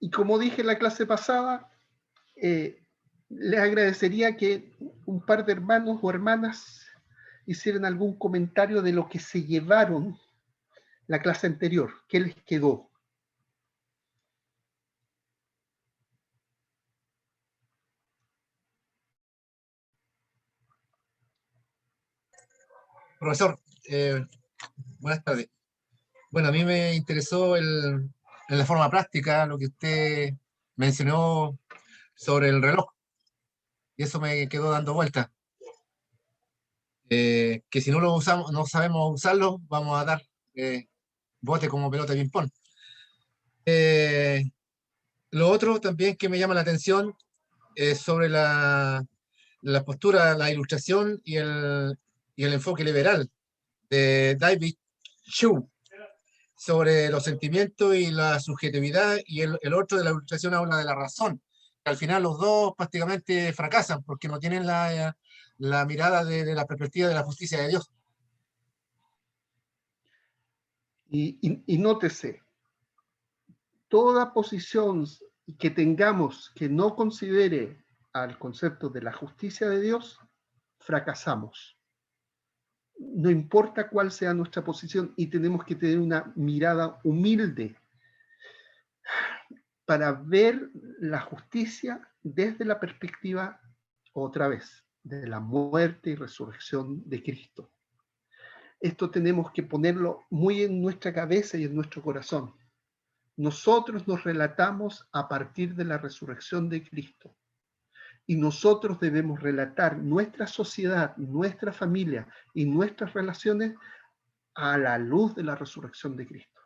Y como dije en la clase pasada, les agradecería que un par de hermanos o hermanas hicieran algún comentario de lo que se llevaron la clase anterior, qué les quedó. Profesor, buenas tardes. Bueno, a mí me interesó en la forma práctica lo que usted mencionó sobre el reloj, y eso me quedó dando vueltas. Que si no lo usamos, no sabemos usarlo, vamos a dar bote como pelota de ping-pong. Lo otro también que me llama la atención es sobre la postura, la ilustración y el enfoque liberal de David Hume sobre los sentimientos y la subjetividad, y el otro de la ilustración habla de la razón. Al final los dos prácticamente fracasan porque no tienen la mirada de la perspectiva de la justicia de Dios. Y nótese, toda posición que tengamos que no considere al concepto de la justicia de Dios, fracasamos. No importa cuál sea nuestra posición, y tenemos que tener una mirada humilde para ver la justicia desde la perspectiva, otra vez, de la muerte y resurrección de Cristo. Esto tenemos que ponerlo muy en nuestra cabeza y en nuestro corazón. Nosotros nos relatamos a partir de la resurrección de Cristo. Y nosotros debemos relatar nuestra sociedad, nuestra familia y nuestras relaciones a la luz de la resurrección de Cristo.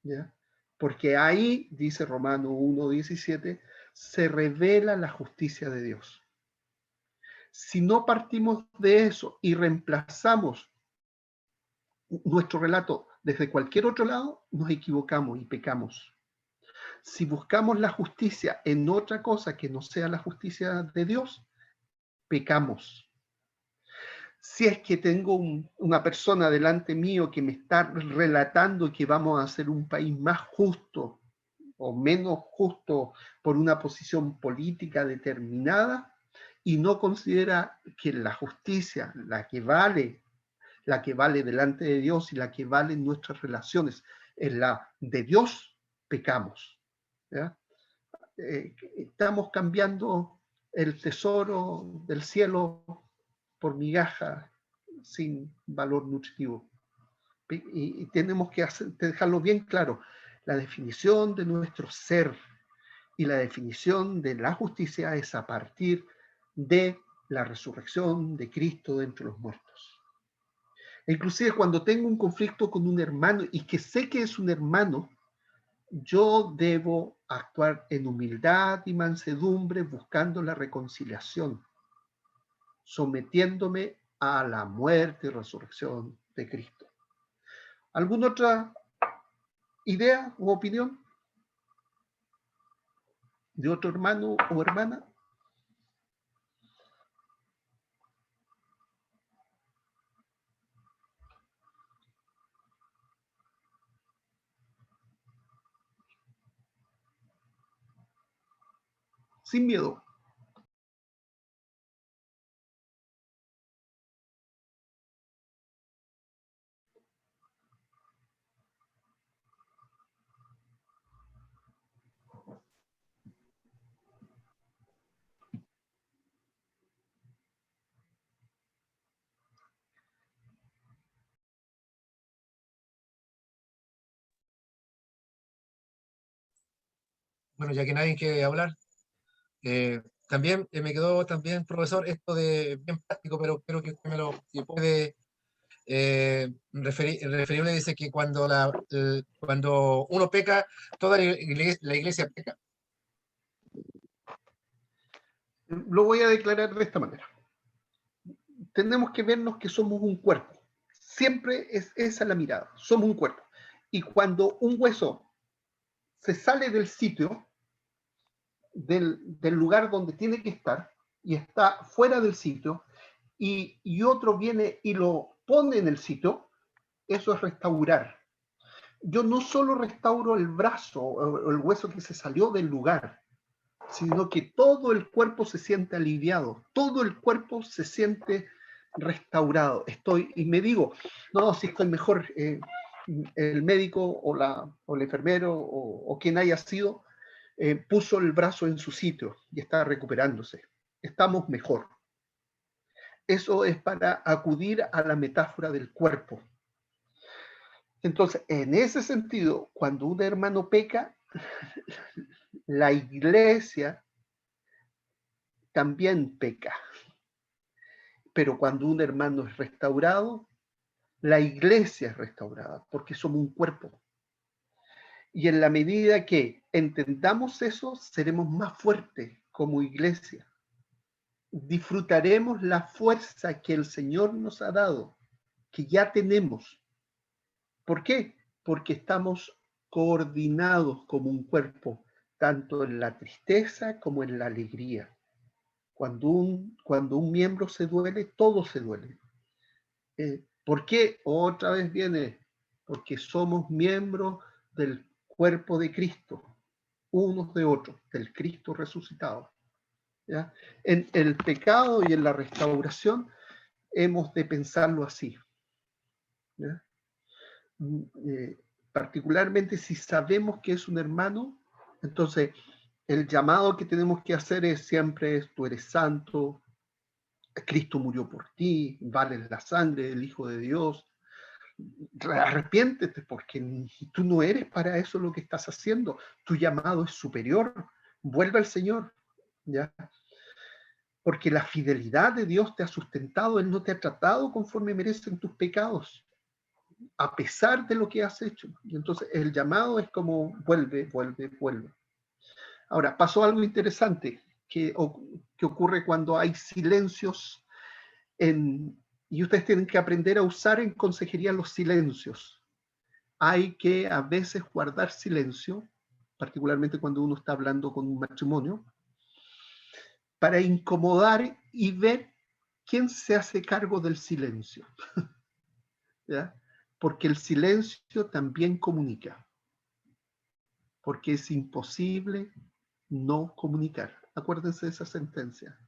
¿Ya? Porque ahí, dice Romanos 1:17, se revela la justicia de Dios. Si no partimos de eso y reemplazamos nuestro relato desde cualquier otro lado, nos equivocamos y pecamos. Si buscamos la justicia en otra cosa que no sea la justicia de Dios, pecamos. Si es que tengo una persona delante mío que me está relatando que vamos a hacer un país más justo o menos justo por una posición política determinada, y no considera que la justicia, la que vale delante de Dios y la que vale en nuestras relaciones, es la de Dios, pecamos. ¿Ya? Estamos cambiando el tesoro del cielo por migajas sin valor nutritivo. Y tenemos que dejarlo bien claro. La definición de nuestro ser y la definición de la justicia es a partir de la resurrección de Cristo de entre los muertos. Inclusive cuando tengo un conflicto con un hermano y que sé que es un hermano, yo debo actuar en humildad y mansedumbre buscando la reconciliación, sometiéndome a la muerte y resurrección de Cristo. ¿Alguna otra idea u opinión de otro hermano o hermana? Sin miedo. Bueno, ya que nadie quiere hablar, también me quedó también, profesor, esto de bien práctico, pero creo que usted me lo si puede referible. Dice que cuando uno peca, toda la iglesia peca. Lo voy a declarar de esta manera. Tenemos que vernos que somos un cuerpo. Siempre es esa la mirada. Somos un cuerpo. Y cuando un hueso se sale del sitio, del lugar donde tiene que estar, y está fuera del sitio, y otro viene y lo pone en el sitio, eso es restaurar. yo no solo restauro el brazo o el hueso que se salió del lugar, sino que todo el cuerpo se siente aliviado, todo el cuerpo se siente restaurado. Y me digo, no, si estoy mejor, el médico o el enfermero o quien haya sido, puso el brazo en su sitio y está recuperándose. Estamos mejor. Eso es para acudir a la metáfora del cuerpo. Entonces, en ese sentido, cuando un hermano peca, la iglesia también peca. Pero cuando un hermano es restaurado, la iglesia es restaurada, porque somos un cuerpo. Y en la medida que entendamos eso, seremos más fuertes como iglesia. Disfrutaremos la fuerza que el Señor nos ha dado, que ya tenemos. ¿Por qué? Porque estamos coordinados como un cuerpo, tanto en la tristeza como en la alegría. Cuando un miembro se duele, todo se duele. ¿Por qué? Otra vez viene, porque somos miembros del cuerpo de Cristo, unos de otros, del Cristo resucitado. ¿Ya? En el pecado y en la restauración hemos de pensarlo así. ¿Ya? Particularmente si sabemos que es un hermano, entonces el llamado que tenemos que hacer es siempre, tú eres santo, Cristo murió por ti, vale la sangre del Hijo de Dios, arrepiéntete porque tú no eres para eso lo que estás haciendo, tu llamado es superior, vuelve al Señor, ¿ya? Porque la fidelidad de Dios te ha sustentado, Él no te ha tratado conforme merecen tus pecados, a pesar de lo que has hecho. Y entonces el llamado es como vuelve, vuelve, vuelve. Ahora, pasó algo interesante que ocurre cuando hay silencios y ustedes tienen que aprender a usar en consejería los silencios. Hay que a veces guardar silencio, particularmente cuando uno está hablando con un matrimonio, para incomodar y ver quién se hace cargo del silencio. ¿Ya? Porque el silencio también comunica, porque es imposible no comunicar. Acuérdense de esa sentencia.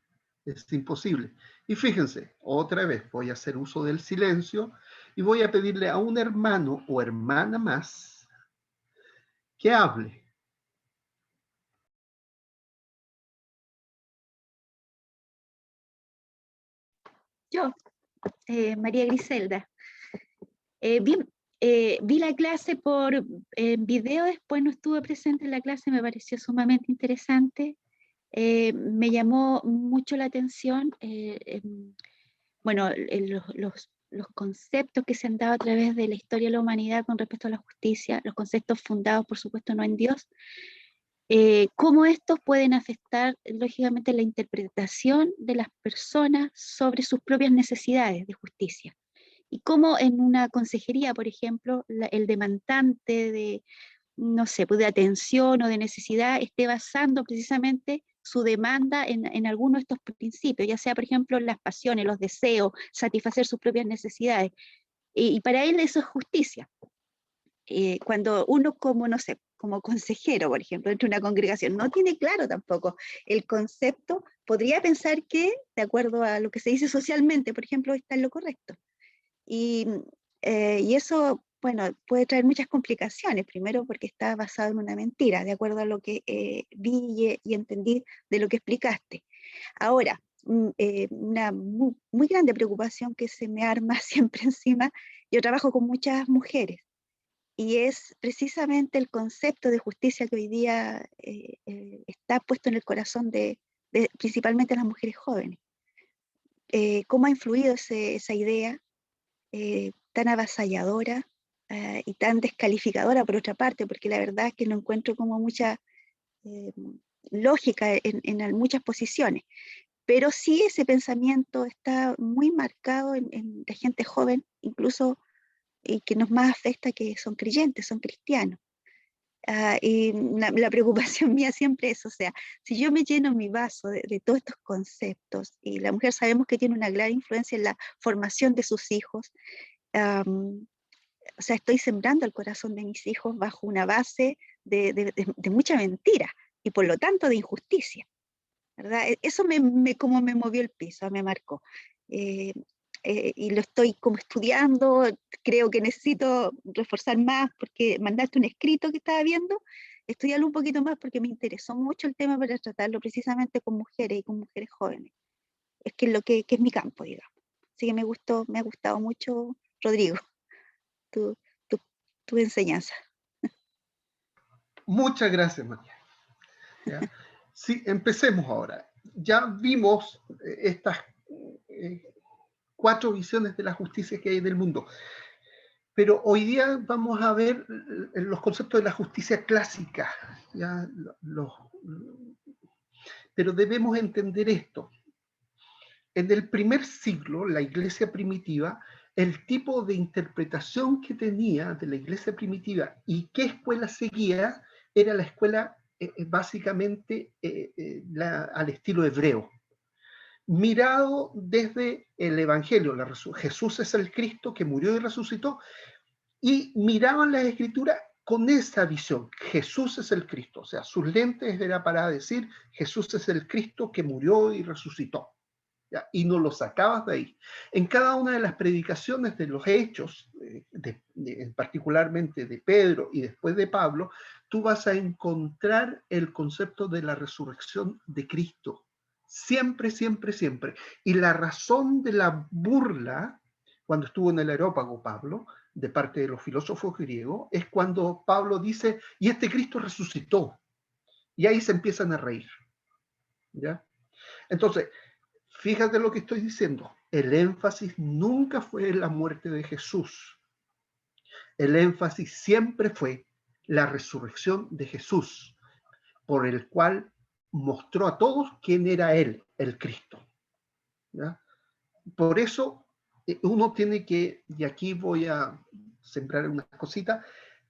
Es imposible. Y fíjense, otra vez voy a hacer uso del silencio y voy a pedirle a un hermano o hermana más que hable. Yo, María Griselda. Vi, vi la clase por video, después no estuve presente en la clase, me pareció sumamente interesante. Me llamó mucho la atención, bueno, los conceptos que se han dado a través de la historia de la humanidad con respecto a la justicia, los conceptos fundados, por supuesto, no en Dios, cómo estos pueden afectar, lógicamente, la interpretación de las personas sobre sus propias necesidades de justicia. Y cómo en una consejería, por ejemplo, el demandante de, no sé, pues de atención o de necesidad esté basando precisamente su demanda en alguno de estos principios, ya sea, por ejemplo, las pasiones, los deseos, satisfacer sus propias necesidades. Y para él eso es justicia. Cuando uno como, no sé, como consejero, por ejemplo, dentro de una congregación, no tiene claro tampoco el concepto, podría pensar que, de acuerdo a lo que se dice socialmente, por ejemplo, está en lo correcto. Y eso, bueno, puede traer muchas complicaciones. Primero porque está basado en una mentira, de acuerdo a lo que vi y entendí de lo que explicaste. Ahora, una muy grande preocupación que se me arma siempre encima, yo trabajo con muchas mujeres, y es precisamente el concepto de justicia que hoy día está puesto en el corazón de principalmente las mujeres jóvenes. ¿Cómo ha influido esa idea tan avasalladora y tan descalificadora por otra parte? Porque la verdad es que no encuentro como mucha eh, lógica en muchas posiciones. Pero sí, ese pensamiento está muy marcado en la gente joven, incluso, y que nos más afecta, que son creyentes, son cristianos. Y la preocupación mía siempre es, o sea, si yo me lleno mi vaso de todos estos conceptos, y la mujer sabemos que tiene una gran influencia en la formación de sus hijos, o sea, estoy sembrando el corazón de mis hijos bajo una base de mucha mentira y por lo tanto de injusticia, ¿verdad? Eso como me movió el piso, me marcó. Y lo estoy como estudiando, creo que necesito reforzar más porque mandaste un escrito que estaba viendo, estudiarlo un poquito más porque me interesó mucho el tema para tratarlo precisamente con mujeres y con mujeres jóvenes. Es que es lo que es mi campo, digamos. Así que me ha gustado mucho, Rodrigo, tu, tu, tu enseñanza. Muchas gracias, María. ¿Ya? Sí, empecemos ahora. Ya vimos estas 4 visiones de la justicia que hay en el mundo. Pero hoy día vamos a ver los conceptos de la justicia clásica. ¿Ya? Pero debemos entender esto. En el primer siglo, la iglesia primitiva, el tipo de interpretación que tenía de la iglesia primitiva y qué escuela seguía era la escuela básicamente al estilo hebreo. Mirado desde el Evangelio, Jesús es el Cristo que murió y resucitó, y miraban las escrituras con esa visión, Jesús es el Cristo, o sea, sus lentes era para decir, Jesús es el Cristo que murió y resucitó, ¿ya? Y no lo sacabas de ahí. En cada una de las predicaciones de los hechos, particularmente de Pedro y después de Pablo, tú vas a encontrar el concepto de la resurrección de Cristo. Siempre, siempre, siempre. Y la razón de la burla, cuando estuvo en el Areópago Pablo, de parte de los filósofos griegos, es cuando Pablo dice, y este Cristo resucitó. Y ahí se empiezan a reír. ¿Ya? Entonces, fíjate lo que estoy diciendo. El énfasis nunca fue en la muerte de Jesús. El énfasis siempre fue la resurrección de Jesús, por el cual mostró a todos quién era Él, el Cristo. ¿Ya? Por eso uno tiene que, y aquí voy a sembrar unas cositas,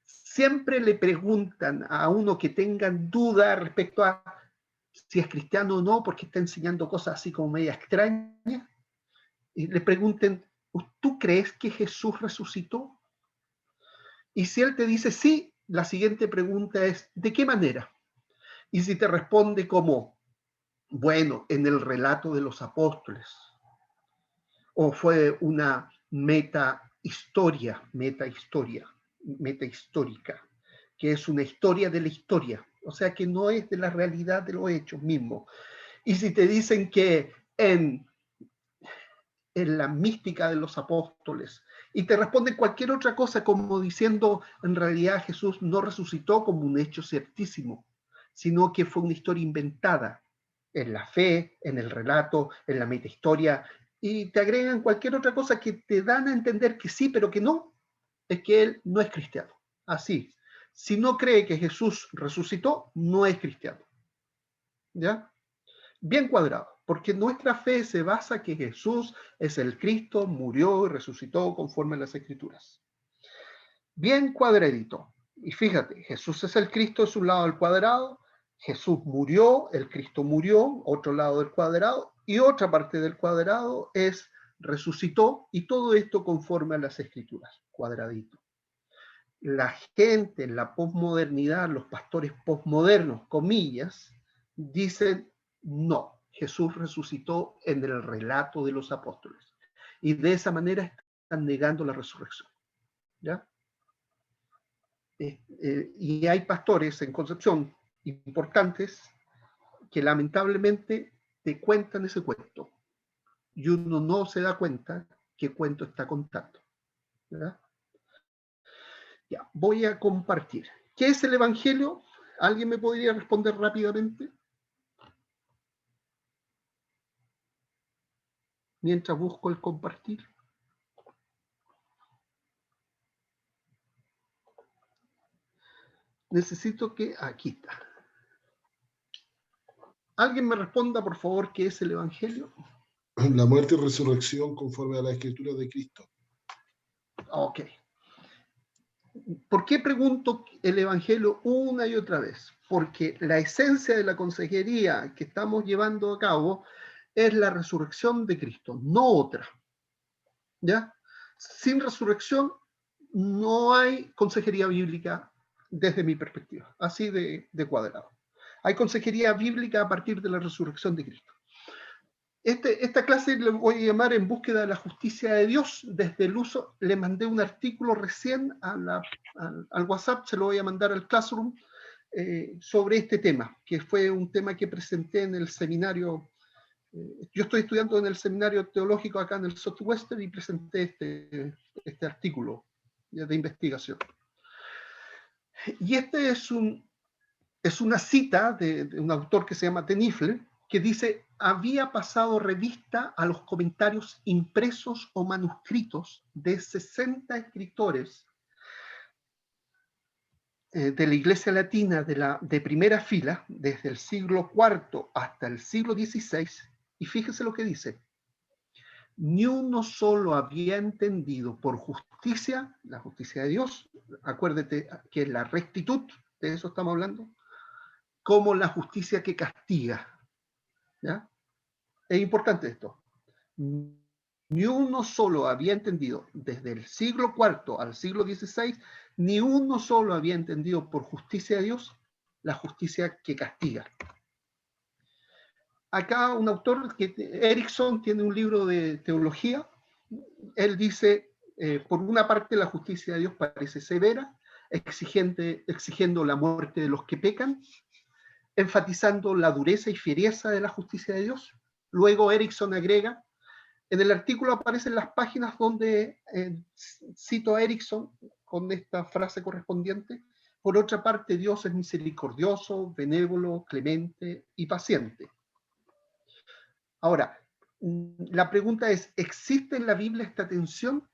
siempre le preguntan a uno que tengan duda respecto a si es cristiano o no, porque está enseñando cosas así como media extrañas, y le pregunten, ¿tú crees que Jesús resucitó? Y si él te dice sí, la siguiente pregunta es, ¿de qué manera? Y si te responde como, bueno, en el relato de los apóstoles, o fue una meta histórica, que es una historia de la historia, o sea que no es de la realidad de los hechos mismos. Y si te dicen que en la mística de los apóstoles, y te responden cualquier otra cosa como diciendo, en realidad Jesús no resucitó como un hecho ciertísimo, sino que fue una historia inventada en la fe, en el relato, en la metahistoria, y te agregan cualquier otra cosa que te dan a entender que sí, pero que no, es que él no es cristiano. Así, si no cree que Jesús resucitó, no es cristiano. ¿Ya? Bien cuadrado, porque nuestra fe se basa que Jesús es el Cristo, murió y resucitó conforme a las Escrituras. Bien cuadradito. Y fíjate, Jesús es el Cristo, es un lado del cuadrado, Jesús murió, el Cristo murió, otro lado del cuadrado, y otra parte del cuadrado es resucitó, y todo esto conforme a las Escrituras, cuadradito. La gente en la posmodernidad, los pastores posmodernos, comillas, dicen no, Jesús resucitó en el relato de los apóstoles. Y de esa manera están negando la resurrección. ¿Ya? Y hay pastores en Concepción importantes que lamentablemente te cuentan ese cuento. Y uno no se da cuenta qué cuento está contando. ¿Ya? Ya, voy a compartir. ¿Qué es el Evangelio? ¿Alguien me podría responder rápidamente? Mientras busco el compartir. Necesito que... Aquí está. ¿Alguien me responda, por favor, qué es el Evangelio? La muerte y resurrección conforme a la Escritura de Cristo. Ok. ¿Por qué pregunto el Evangelio una y otra vez? Porque la esencia de la consejería que estamos llevando a cabo es la resurrección de Cristo, no otra. ¿Ya? Sin resurrección no hay consejería bíblica desde mi perspectiva, así de cuadrado. Hay consejería bíblica a partir de la resurrección de Cristo. Esta clase le voy a llamar En búsqueda de la justicia de Dios. Desde el uso, le mandé un artículo recién al WhatsApp, se lo voy a mandar al Classroom, sobre este tema, que fue un tema que presenté en el seminario. Yo estoy estudiando en el seminario teológico acá en el Southwestern y presenté este artículo de investigación. Y este es una cita de un autor que se llama Tenifle, que dice: había pasado revista a los comentarios impresos o manuscritos de 60 escritores de la Iglesia Latina de primera fila, desde el siglo IV hasta el siglo XVI, y fíjese lo que dice: ni uno solo había entendido por justicia, la justicia de Dios, acuérdate que es la rectitud, de eso estamos hablando, como la justicia que castiga. ¿Ya? Es importante esto. Ni uno solo había entendido, desde el siglo IV al siglo XVI, ni uno solo había entendido por justicia de Dios la justicia que castiga. Acá un autor, Erickson, tiene un libro de teología. Él dice, por una parte la justicia de Dios parece severa, exigiendo la muerte de los que pecan, enfatizando la dureza y fiereza de la justicia de Dios. Luego Erickson agrega, en el artículo aparecen las páginas donde cito a Erickson con esta frase correspondiente: por otra parte, Dios es misericordioso, benévolo, clemente y paciente. Ahora, la pregunta es, ¿existe en la Biblia esta tensión?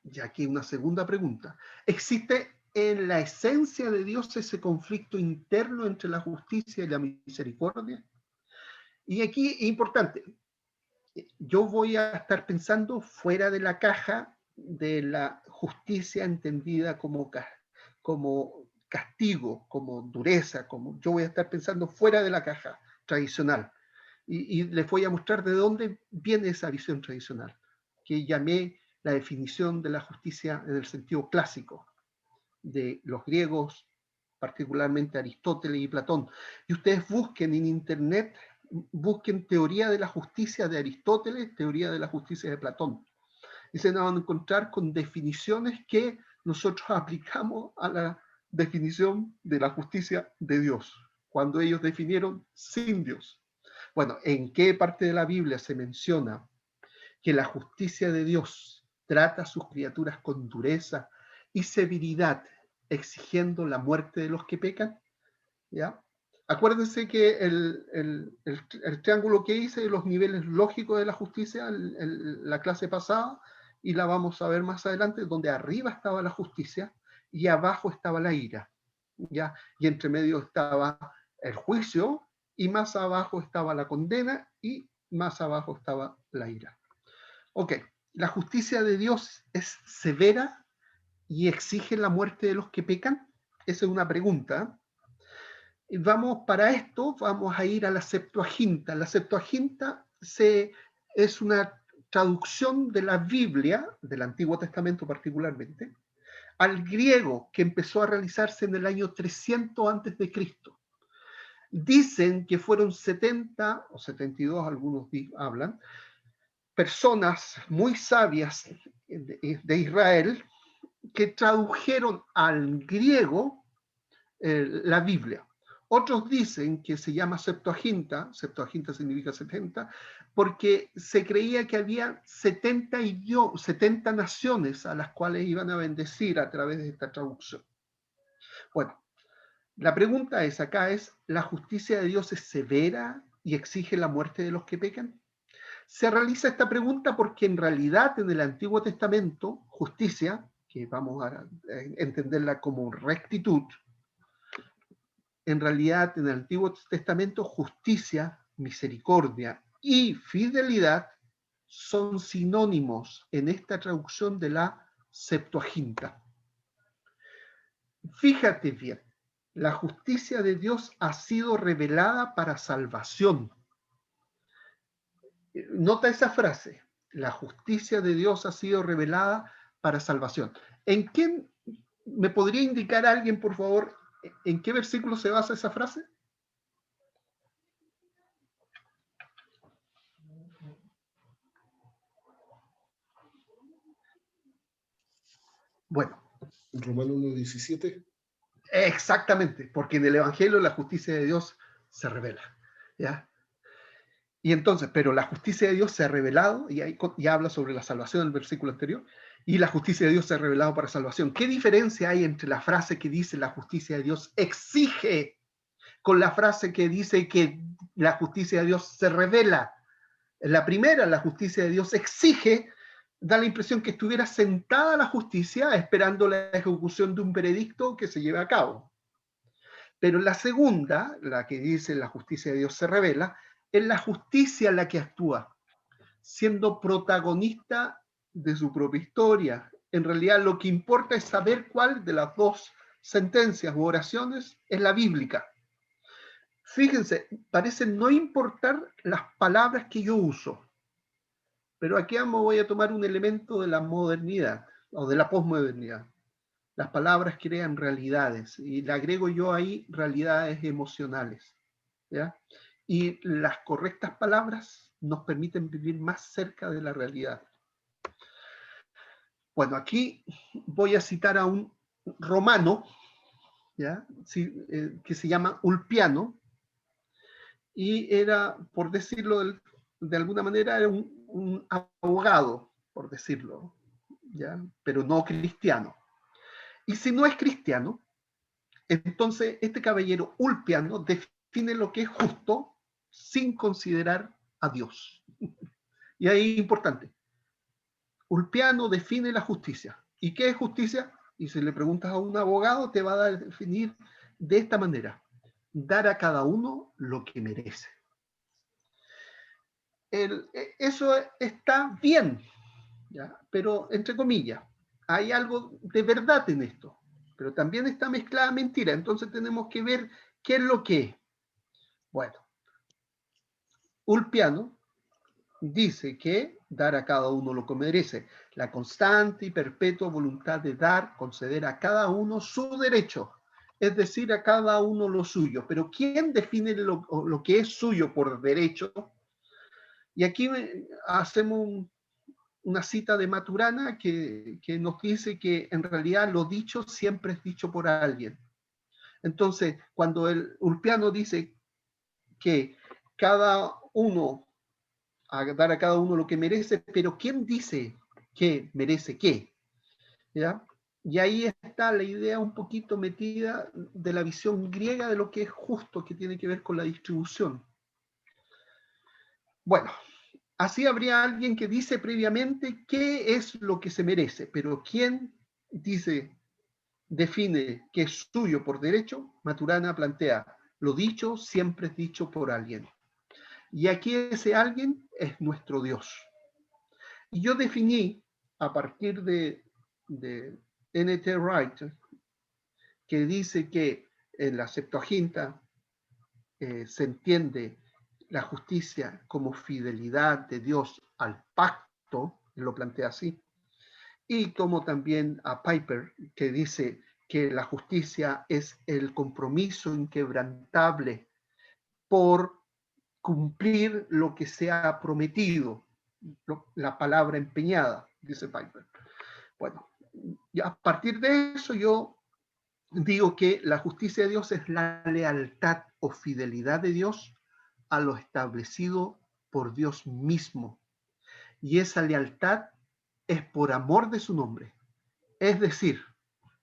Y aquí una segunda pregunta. ¿Existe en la esencia de Dios ese conflicto interno entre la justicia y la misericordia? Y aquí es importante, yo voy a estar pensando fuera de la caja de la justicia entendida como castigo, como dureza, yo voy a estar pensando fuera de la caja tradicional. Y les voy a mostrar de dónde viene esa visión tradicional, que llamé la definición de la justicia en el sentido clásico, de los griegos, particularmente Aristóteles y Platón. Y ustedes busquen en internet, busquen teoría de la justicia de Aristóteles, teoría de la justicia de Platón, y se van a encontrar con definiciones que nosotros aplicamos a la definición de la justicia de Dios, cuando ellos definieron sin Dios. Bueno, ¿en qué parte de la Biblia se menciona que la justicia de Dios trata a sus criaturas con dureza y severidad, exigiendo la muerte de los que pecan? ¿Ya? Acuérdense que el triángulo que hice de los niveles lógicos de la justicia, la clase pasada, y la vamos a ver más adelante, donde arriba estaba la justicia y abajo estaba la ira, ¿ya? Y entre medio estaba el juicio, y más abajo estaba la condena, y más abajo estaba la ira. Ok, ¿la justicia de Dios es severa y exige la muerte de los que pecan? Esa es una pregunta. Y para esto vamos a ir a la Septuaginta. La Septuaginta es una traducción de la Biblia, del Antiguo Testamento particularmente, al griego, que empezó a realizarse en el año 300 antes de Cristo. Dicen que fueron 70 o 72, algunos hablan, personas muy sabias de Israel que tradujeron al griego la Biblia. Otros dicen que se llama Septuaginta, Septuaginta significa 70, porque se creía que había 70 naciones a las cuales iban a bendecir a través de esta traducción. Bueno, la pregunta acá es, ¿la justicia de Dios es severa y exige la muerte de los que pecan? Se realiza esta pregunta porque en realidad en el Antiguo Testamento, justicia, que vamos a entenderla como rectitud, en realidad en el Antiguo Testamento justicia, misericordia y fidelidad son sinónimos en esta traducción de la Septuaginta. Fíjate bien, la justicia de Dios ha sido revelada para salvación. Nota esa frase, la justicia de Dios ha sido revelada para salvación. ¿En quién me podría indicar alguien, por favor, en qué versículo se basa esa frase? Bueno. Romanos 1:17. Exactamente, porque en el Evangelio la justicia de Dios se revela, ¿ya? Y entonces, pero la justicia de Dios se ha revelado, y ahí ya habla sobre la salvación en el versículo anterior, y la justicia de Dios se ha revelado para salvación. ¿Qué diferencia hay entre la frase que dice la justicia de Dios exige con la frase que dice que la justicia de Dios se revela? En la primera, la justicia de Dios exige, da la impresión que estuviera sentada la justicia esperando la ejecución de un veredicto que se lleve a cabo. Pero la segunda, la que dice la justicia de Dios se revela, es la justicia la que actúa, siendo protagonista de su propia historia. En realidad lo que importa es saber cuál de las dos sentencias u oraciones es la bíblica. Fíjense, parece no importar las palabras que yo uso, pero aquí voy a tomar un elemento de la modernidad o de la posmodernidad. Las palabras crean realidades y le agrego yo ahí realidades emocionales, ¿ya? Y las correctas palabras nos permiten vivir más cerca de la realidad. Bueno, aquí voy a citar a un romano, ¿ya? Sí, que se llama Ulpiano, y era, por decirlo de alguna manera, era un abogado, por decirlo, ¿ya? Pero no cristiano. Y si no es cristiano, entonces este caballero Ulpiano define lo que es justo sin considerar a Dios. Y ahí es importante. Ulpiano define la justicia. ¿Y qué es justicia? Y si le preguntas a un abogado, te va a definir de esta manera: dar a cada uno lo que merece. Eso está bien, ¿ya? Pero entre comillas, hay algo de verdad en esto, pero también está mezclada mentira. Entonces tenemos que ver qué es lo que es. Bueno, Ulpiano dice que dar a cada uno lo que merece, la constante y perpetua voluntad de dar, conceder a cada uno su derecho, es decir, a cada uno lo suyo. Pero ¿quién define lo que es suyo por derecho? Y aquí hacemos una cita de Maturana que nos dice que en realidad lo dicho siempre es dicho por alguien. Entonces, cuando el Ulpiano dice que cada uno, a dar a cada uno lo que merece, pero ¿quién dice que merece qué? ¿Ya? Y ahí está la idea un poquito metida de la visión griega de lo que es justo, que tiene que ver con la distribución. Bueno, así habría alguien que dice previamente qué es lo que se merece, pero ¿quién dice, define que es suyo por derecho? Maturana plantea, lo dicho siempre es dicho por alguien. Y aquí ese alguien es nuestro Dios. Y yo definí, a partir de N.T. Wright, que dice que en la Septuaginta se entiende la justicia como fidelidad de Dios al pacto, lo plantea así, y como también a Piper, que dice que la justicia es el compromiso inquebrantable por cumplir lo que se ha prometido, la palabra empeñada, dice Piper. Bueno, y a partir de eso yo digo que la justicia de Dios es la lealtad o fidelidad de Dios a lo establecido por Dios mismo. Y esa lealtad es por amor de su nombre. Es decir,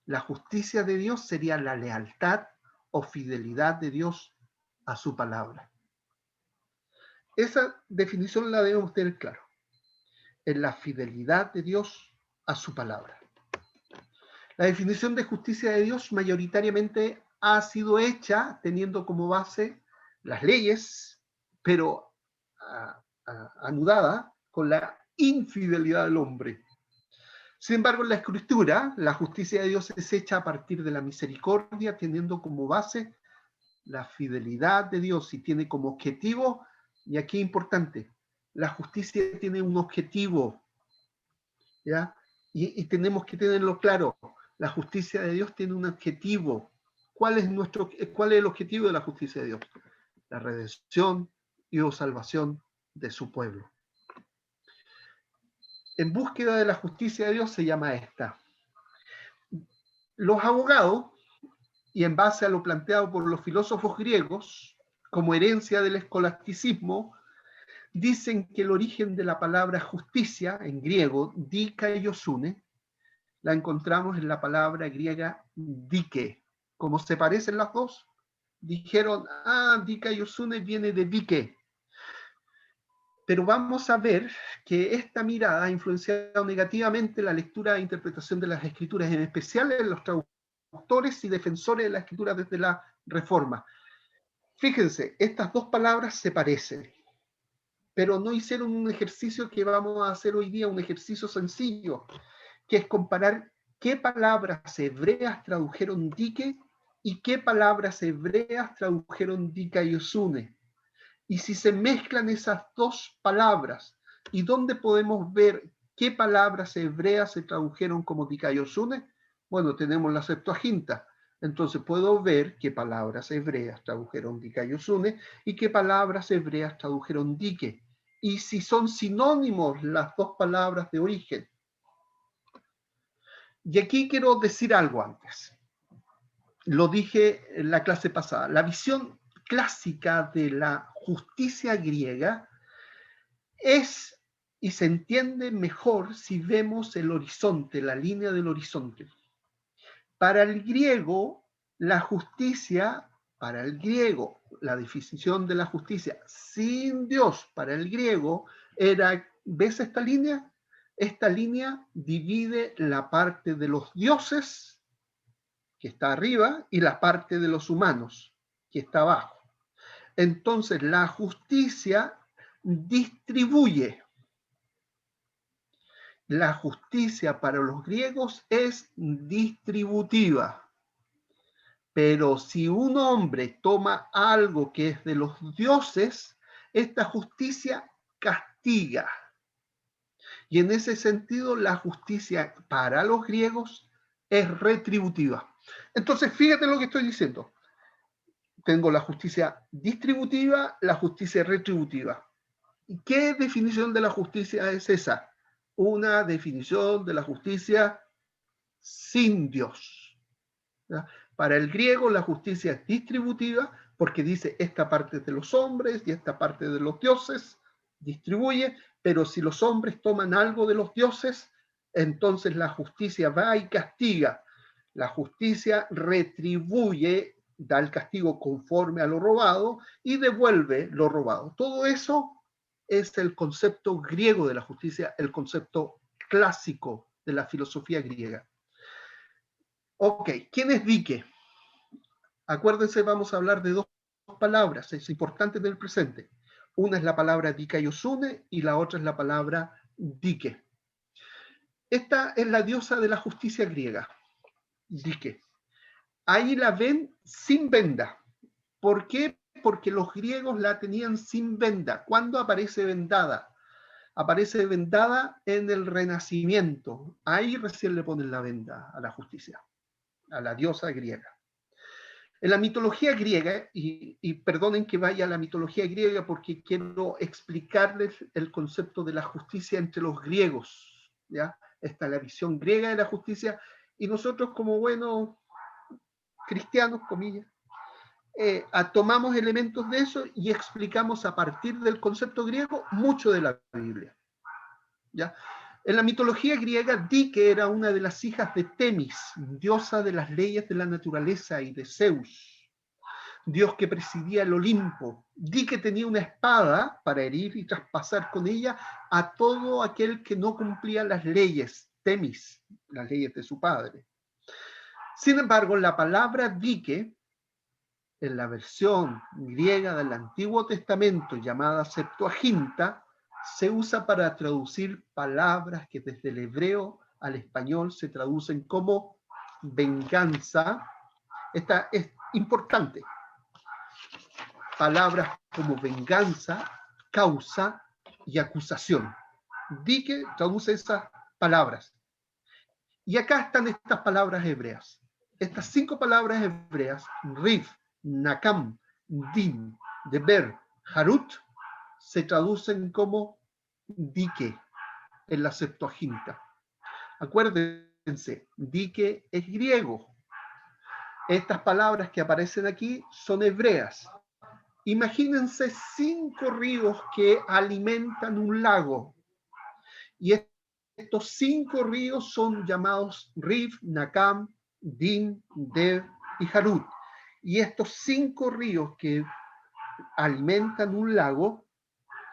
la justicia de Dios sería la lealtad o fidelidad de Dios a su palabra. Esa definición la debemos tener claro. Es la fidelidad de Dios a su palabra. La definición de justicia de Dios mayoritariamente ha sido hecha teniendo como base las leyes, pero anudada con la infidelidad del hombre. Sin embargo, en la Escritura, la justicia de Dios es hecha a partir de la misericordia, teniendo como base la fidelidad de Dios y tiene como objetivo, y aquí importante, la justicia tiene un objetivo, ¿ya? Y tenemos que tenerlo claro. La justicia de Dios tiene un objetivo. ¿Cuál es el objetivo de la justicia de Dios? La redención y o salvación de su pueblo. En búsqueda de la justicia de Dios se llama esta. Los abogados, y en base a lo planteado por los filósofos griegos, como herencia del escolasticismo, dicen que el origen de la palabra justicia, en griego, dikaiosune, la encontramos en la palabra griega dike. Como se parecen las dos, dijeron, dikaiosune viene de dike. Pero vamos a ver que esta mirada ha influenciado negativamente la lectura e interpretación de las escrituras, en especial en los traductores y defensores de la escritura desde la Reforma. Fíjense, estas dos palabras se parecen, pero no hicieron un ejercicio que vamos a hacer hoy día, un ejercicio sencillo, que es comparar qué palabras hebreas tradujeron dike y qué palabras hebreas tradujeron dikaiosune. Y si se mezclan esas dos palabras, ¿y dónde podemos ver qué palabras hebreas se tradujeron como dikaiosune? Bueno, tenemos la Septuaginta. Entonces puedo ver qué palabras hebreas tradujeron dikaiosune y qué palabras hebreas tradujeron dike. Y si son sinónimos las dos palabras de origen. Y aquí quiero decir algo antes. Lo dije en la clase pasada. La visión clásica de la justicia griega es y se entiende mejor si vemos el horizonte, la línea del horizonte. Para el griego, la justicia, para el griego, la definición de la justicia sin Dios, para el griego, era, ¿ves esta línea? Esta línea divide la parte de los dioses, que está arriba, y la parte de los humanos, que está abajo. Entonces, la justicia distribuye. La justicia para los griegos es distributiva. Pero si un hombre toma algo que es de los dioses, esta justicia castiga. Y en ese sentido, la justicia para los griegos es retributiva. Entonces, fíjate lo que estoy diciendo. Tengo la justicia distributiva, la justicia retributiva. ¿Qué definición de la justicia es esa? Una definición de la justicia sin Dios. ¿Ya? Para el griego la justicia es distributiva porque dice esta parte es de los hombres y esta parte de los dioses, distribuye, pero si los hombres toman algo de los dioses, entonces la justicia va y castiga. La justicia retribuye, da el castigo conforme a lo robado y devuelve lo robado. Todo eso es el concepto griego de la justicia, el concepto clásico de la filosofía griega. Ok, ¿quién es dike? Acuérdense, vamos a hablar de dos palabras, es importante tener presente. Una es la palabra dikaiosune y la otra es la palabra dike. Esta es la diosa de la justicia griega, dike. Ahí la ven sin venda. ¿Por qué? Porque los griegos la tenían sin venda. ¿Cuándo aparece vendada? Aparece vendada en el Renacimiento. Ahí recién le ponen la venda a la justicia, a la diosa griega. En la mitología griega, y perdonen que vaya a la mitología griega porque quiero explicarles el concepto de la justicia entre los griegos, ¿ya? Esta es la visión griega de la justicia, y nosotros como buenos cristianos, comillas, tomamos elementos de eso y explicamos a partir del concepto griego mucho de la Biblia, ¿ya? En la mitología griega, Dike era una de las hijas de Temis, diosa de las leyes de la naturaleza y de Zeus, dios que presidía el Olimpo. Dike tenía una espada para herir y traspasar con ella a todo aquel que no cumplía las leyes, Temis, las leyes de su padre. Sin embargo, la palabra Dike, en la versión griega del Antiguo Testamento llamada Septuaginta, se usa para traducir palabras que desde el hebreo al español se traducen como venganza. Esta es importante. Palabras como venganza, causa y acusación. Dike traduce esas palabras. Y acá están estas palabras hebreas. Estas 5 palabras hebreas, Rif, Nakam, Din, Deber, Harut, se traducen como dique en la Septuaginta. Acuérdense, dique es griego. Estas palabras que aparecen aquí son hebreas. Imagínense 5 ríos que alimentan un lago. Y estos 5 ríos son llamados Rif, Nakam, Din, Dev y Harut. Y estos 5 ríos que alimentan un lago,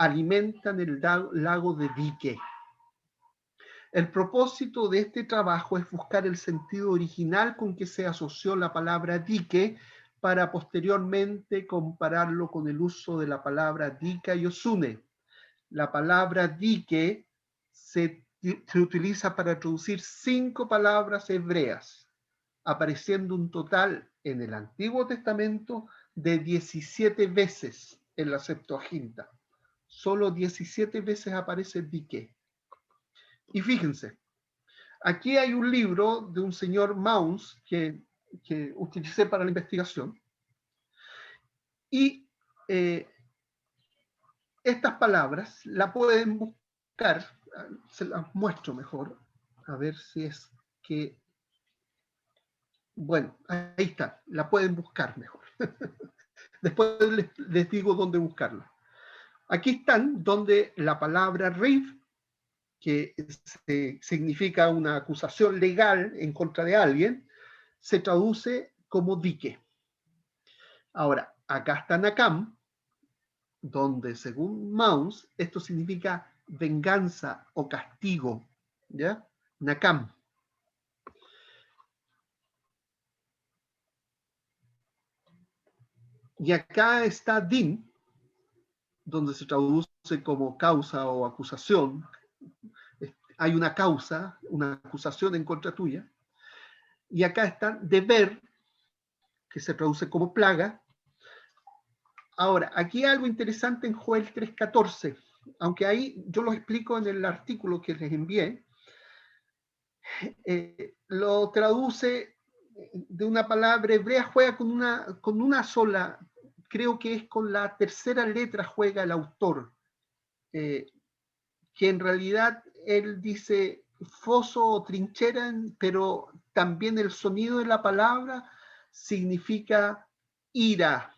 alimentan el lago de dique. El propósito de este trabajo es buscar el sentido original con que se asoció la palabra dique para posteriormente compararlo con el uso de la palabra dica y osune. La palabra dique se utiliza para traducir 5 palabras hebreas, apareciendo un total en el Antiguo Testamento de 17 veces en la Septuaginta. Solo 17 veces aparece dique. Y fíjense, aquí hay un libro de un señor Mauns que utilicé para la investigación. Y estas palabras la pueden buscar, se las muestro mejor, a ver si es que... Bueno, ahí está, la pueden buscar mejor. Después les digo dónde buscarla. Aquí están donde la palabra rif, que significa una acusación legal en contra de alguien, se traduce como dique. Ahora, acá está Nakam, donde según Mauns, esto significa venganza o castigo, ¿ya? Nakam. Y acá está Din, donde se traduce como causa o acusación. Hay una causa, una acusación en contra tuya. Y acá está deber, que se traduce como plaga. Ahora, aquí hay algo interesante en Joel 3:14, aunque ahí yo lo explico en el artículo que les envié. Lo traduce de una palabra hebrea, juega con una sola, creo que es con la tercera letra juega el autor, que en realidad él dice foso o trinchera, pero también el sonido de la palabra significa ira,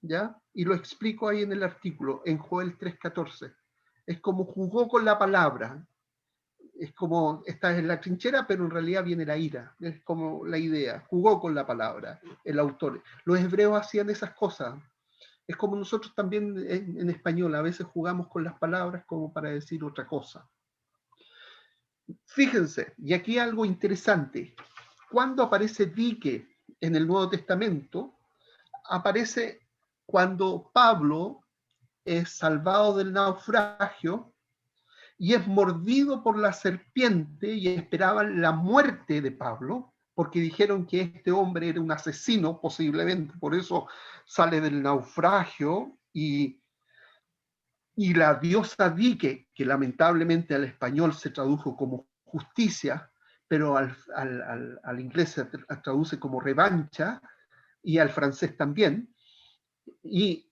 ¿ya? Y lo explico ahí en el artículo, en Joel 3:14. Es como jugó con la palabra. Es como, esta es la trinchera, pero en realidad viene la ira. Es como la idea. Jugó con la palabra el autor. Los hebreos hacían esas cosas. Es como nosotros también en español, a veces jugamos con las palabras como para decir otra cosa. Fíjense, y aquí algo interesante. Cuando aparece dique en el Nuevo Testamento, aparece cuando Pablo es salvado del naufragio y es mordido por la serpiente y esperaban la muerte de Pablo, porque dijeron que este hombre era un asesino, posiblemente, por eso sale del naufragio y la diosa Dique, que lamentablemente al español se tradujo como justicia, pero al inglés se traduce como revancha y al francés también. Y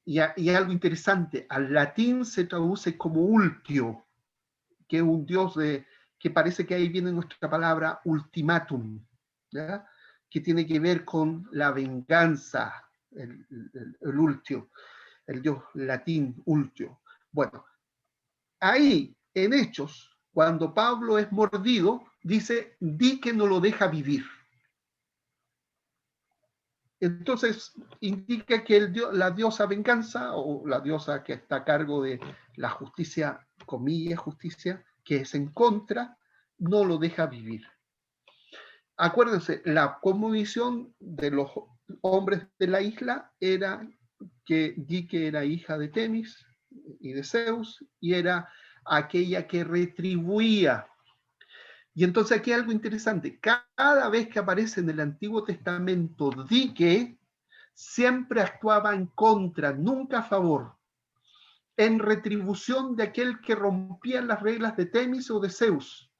algo interesante, al latín se traduce como ultio, que es un dios que parece que ahí viene nuestra palabra ultimatum, ¿ya? Que tiene que ver con la venganza, el ultio, el dios latín ultio. Bueno, ahí en Hechos, cuando Pablo es mordido, dice, di que no lo deja vivir. Entonces indica que la diosa venganza, o la diosa que está a cargo de la justicia, comillas justicia, que es en contra, no lo deja vivir. Acuérdense, la cosmovisión de los hombres de la isla era que Dike era hija de Temis y de Zeus, y era aquella que retribuía. Y entonces aquí hay algo interesante. Cada vez que aparece en el Antiguo Testamento Dike, siempre actuaba en contra, nunca a favor, en retribución de aquel que rompía las reglas de Temis o de Zeus.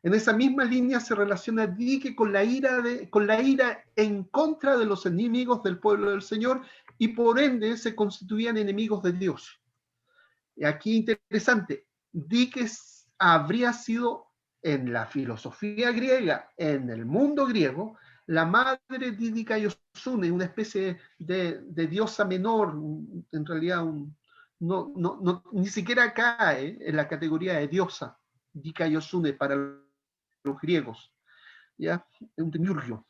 En esa misma línea se relaciona dique con la ira en contra de los enemigos del pueblo del Señor, y por ende se constituían enemigos de Dios. Y aquí interesante, diques habría sido en la filosofía griega, en el mundo griego, la madre de Dikaiosune, una especie de diosa menor, en realidad ni siquiera cae en la categoría de diosa, Dikaiosune para los griegos, ¿ya? Un demiurgo.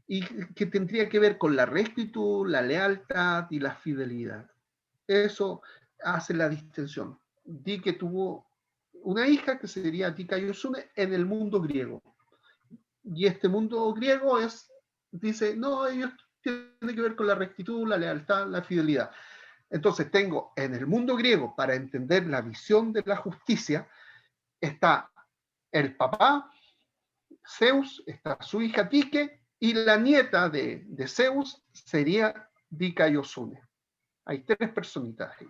Y que tendría que ver con la rectitud, la lealtad y la fidelidad. Eso hace la distinción. Dike tuvo una hija que sería Dikaiosune en el mundo griego. Y este mundo griego dice, no, ellos tienen que ver con la rectitud, la lealtad, la fidelidad. Entonces tengo en el mundo griego, para entender la visión de la justicia, está el papá, Zeus, está su hija Dike, y la nieta de Zeus sería Dikaiosune. Hay tres personitas ahí.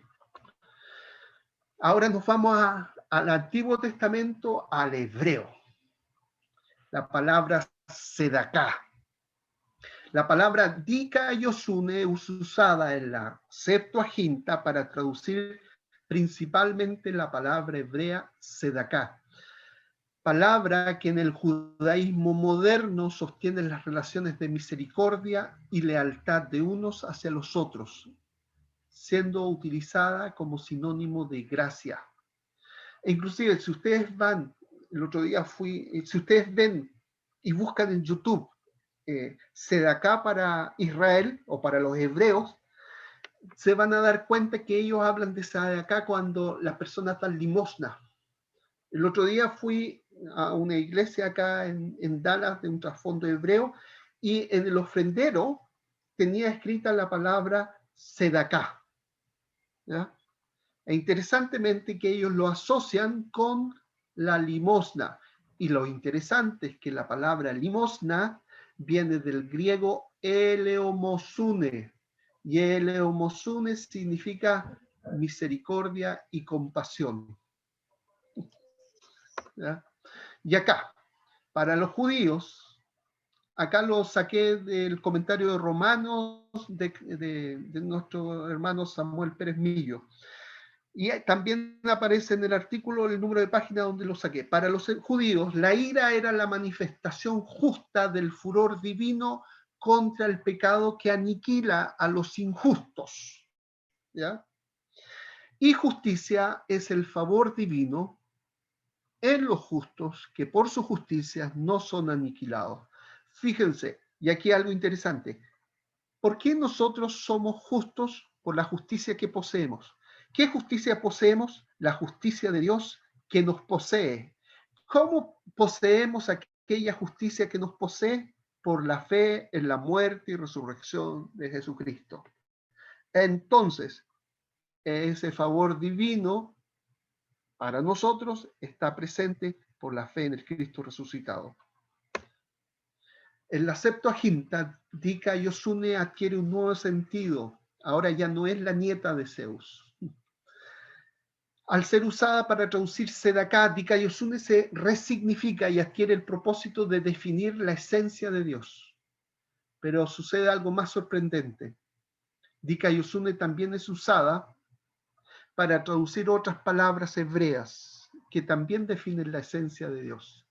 Ahora nos vamos al Antiguo Testamento, al hebreo. La palabra Sedaká. La palabra Dikaiosune es usada en la Septuaginta para traducir principalmente la palabra hebrea Sedaká, palabra que en el judaísmo moderno sostiene las relaciones de misericordia y lealtad de unos hacia los otros, siendo utilizada como sinónimo de gracia. E inclusive, si ustedes van, el otro día si ustedes ven y buscan en YouTube Sedaká para Israel o para los hebreos, se van a dar cuenta que ellos hablan de Sedaká cuando las personas dan limosna. El otro día fui a una iglesia acá en Dallas de un trasfondo hebreo, y en el ofrendero tenía escrita la palabra Sedaká, ¿ya? E interesantemente que ellos lo asocian con la limosna. Y lo interesante es que la palabra limosna viene del griego eleomosune. Y eleomosune significa misericordia y compasión. ¿Ya? Y acá, para los judíos, acá lo saqué del comentario de Romanos de nuestro hermano Samuel Pérez Millo. Y también aparece en el artículo el número de página donde lo saqué. Para los judíos, la ira era la manifestación justa del furor divino contra el pecado que aniquila a los injustos, ¿ya? Y justicia es el favor divino en los justos que por su justicia no son aniquilados. Fíjense, y aquí algo interesante. ¿Por qué nosotros somos justos? Por la justicia que poseemos. ¿Qué justicia poseemos? La justicia de Dios que nos posee. ¿Cómo poseemos aquella justicia que nos posee? Por la fe en la muerte y resurrección de Jesucristo. Entonces, ese favor divino para nosotros está presente por la fe en el Cristo resucitado. En la Septuaginta, Dikaiosune adquiere un nuevo sentido. Ahora ya no es la nieta de Zeus. Al ser usada para traducir Sedaká, Dikaiosune se resignifica y adquiere el propósito de definir la esencia de Dios. Pero sucede algo más sorprendente. Dikaiosune también es usada para traducir otras palabras hebreas que también definen la esencia de Dios.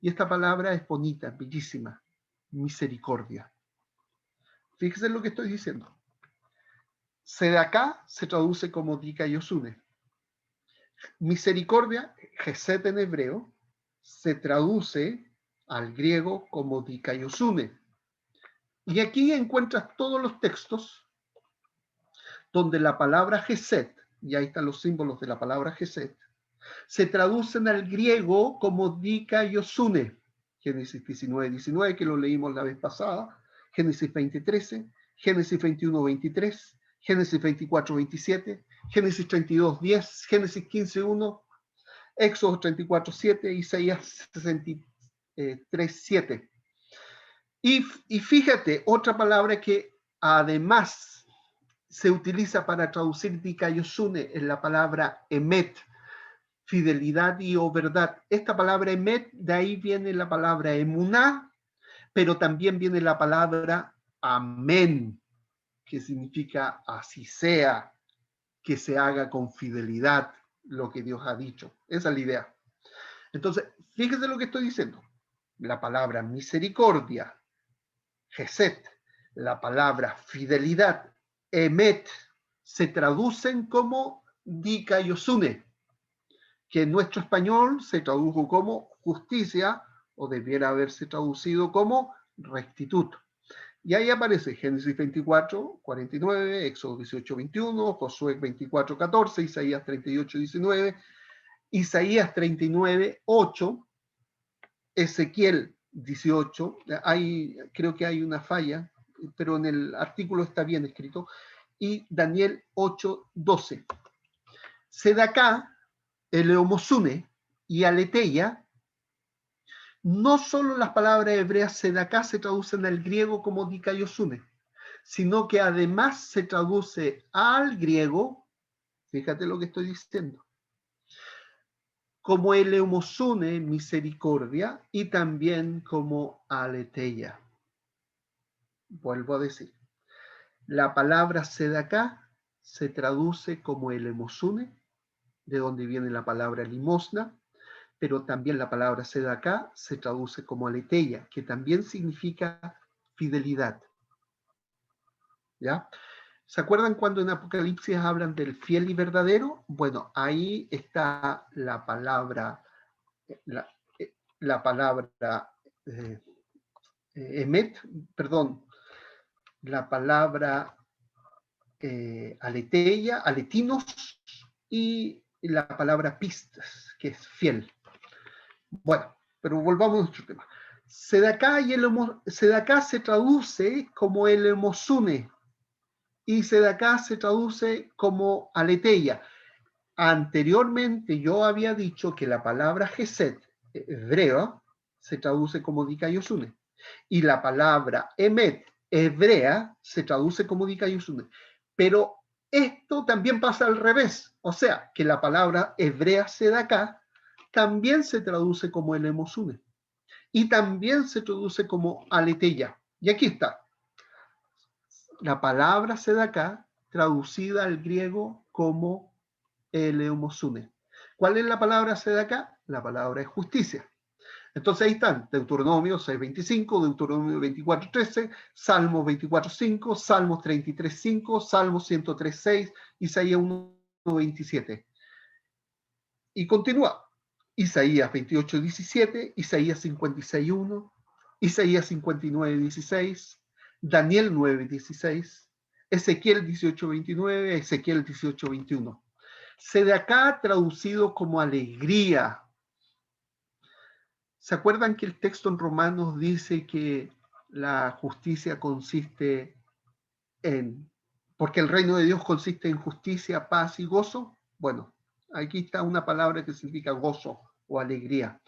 Y esta palabra es bonita, bellísima: misericordia. Fíjense lo que estoy diciendo. Sedaká se traduce como Dikaiosune. Misericordia, Gesed en hebreo, se traduce al griego como Dikaiosune. Y aquí encuentras todos los textos donde la palabra Gesed, y ahí están los símbolos de la palabra Gesed, se traducen al griego como Dikaiosune. Génesis 19:19, que lo leímos la vez pasada, Génesis 20:13, Génesis 21:23, Génesis 24:27, Génesis 32:10, Génesis 15:1, Éxodo 34:7, Isaías 63:7. Y fíjate, otra palabra que además se utiliza para traducir Dikaiosune es la palabra emet. fidelidad y o verdad. Esta palabra emet, de ahí viene la palabra emuná, pero también viene la palabra amén, que significa así sea, que se haga con fidelidad lo que Dios ha dicho. Esa es la idea. Entonces, fíjese lo que estoy diciendo. La palabra misericordia, Geset, la palabra fidelidad, emet, se traducen como dika yosune, que en nuestro español se tradujo como justicia, o debiera haberse traducido como rectitud. Y ahí aparece Génesis 24, 49, Éxodo 18, 21, Josué 24, 14, Isaías 38, 19, Isaías 39, 8, Ezequiel 18, creo que hay una falla, pero en el artículo está bien escrito, y Daniel 8, 12. Sedacá, Eleomosune y Aleteia, no solo las palabras hebreas sedacá se traducen al griego como dikaiosune, sino que además se traduce al griego, fíjate lo que estoy diciendo, como eleomosune, misericordia, y también como aleteia. Vuelvo a decir, la palabra sedacá se traduce como elemosune, de donde viene la palabra limosna, pero también la palabra sedacá se traduce como aleteia, que también significa fidelidad. ¿Ya? ¿Se acuerdan cuando en Apocalipsis hablan del fiel y verdadero? Bueno, ahí está la palabra, la palabra emet, perdón, la palabra aleteia, aletinos, y la palabra pistas, que es fiel. Bueno, pero volvamos a nuestro tema. Sedacá se traduce como elemosune, y sedacá se traduce como aleteia. Anteriormente yo había dicho que la palabra geset, hebrea, se traduce como dikaiosune, y la palabra emet, hebrea, se traduce como dikaiosune. Pero esto también pasa al revés, o sea, que la palabra hebrea sedacá también se traduce como elemosune, y también se traduce como aleteia. Y aquí está. La palabra sedacá traducida al griego como eleomosune. ¿Cuál es la palabra sedacá? La palabra es justicia. Entonces ahí están, Deuteronomio 6.25, Deuteronomio 24.13, Salmos 24.5, Salmos 33.5, Salmos 103.6, Isaías 1.27. Y continúa. Isaías 28.17, Isaías 56.1, Isaías 59.16, Daniel 9.16, Ezequiel 18.29, Ezequiel 18.21. Sedacá traducido como alegría. ¿Se acuerdan que el texto en Romanos dice que la justicia consiste en, porque el reino de Dios consiste en justicia, paz y gozo? Bueno, aquí está una palabra que significa gozo o alegría.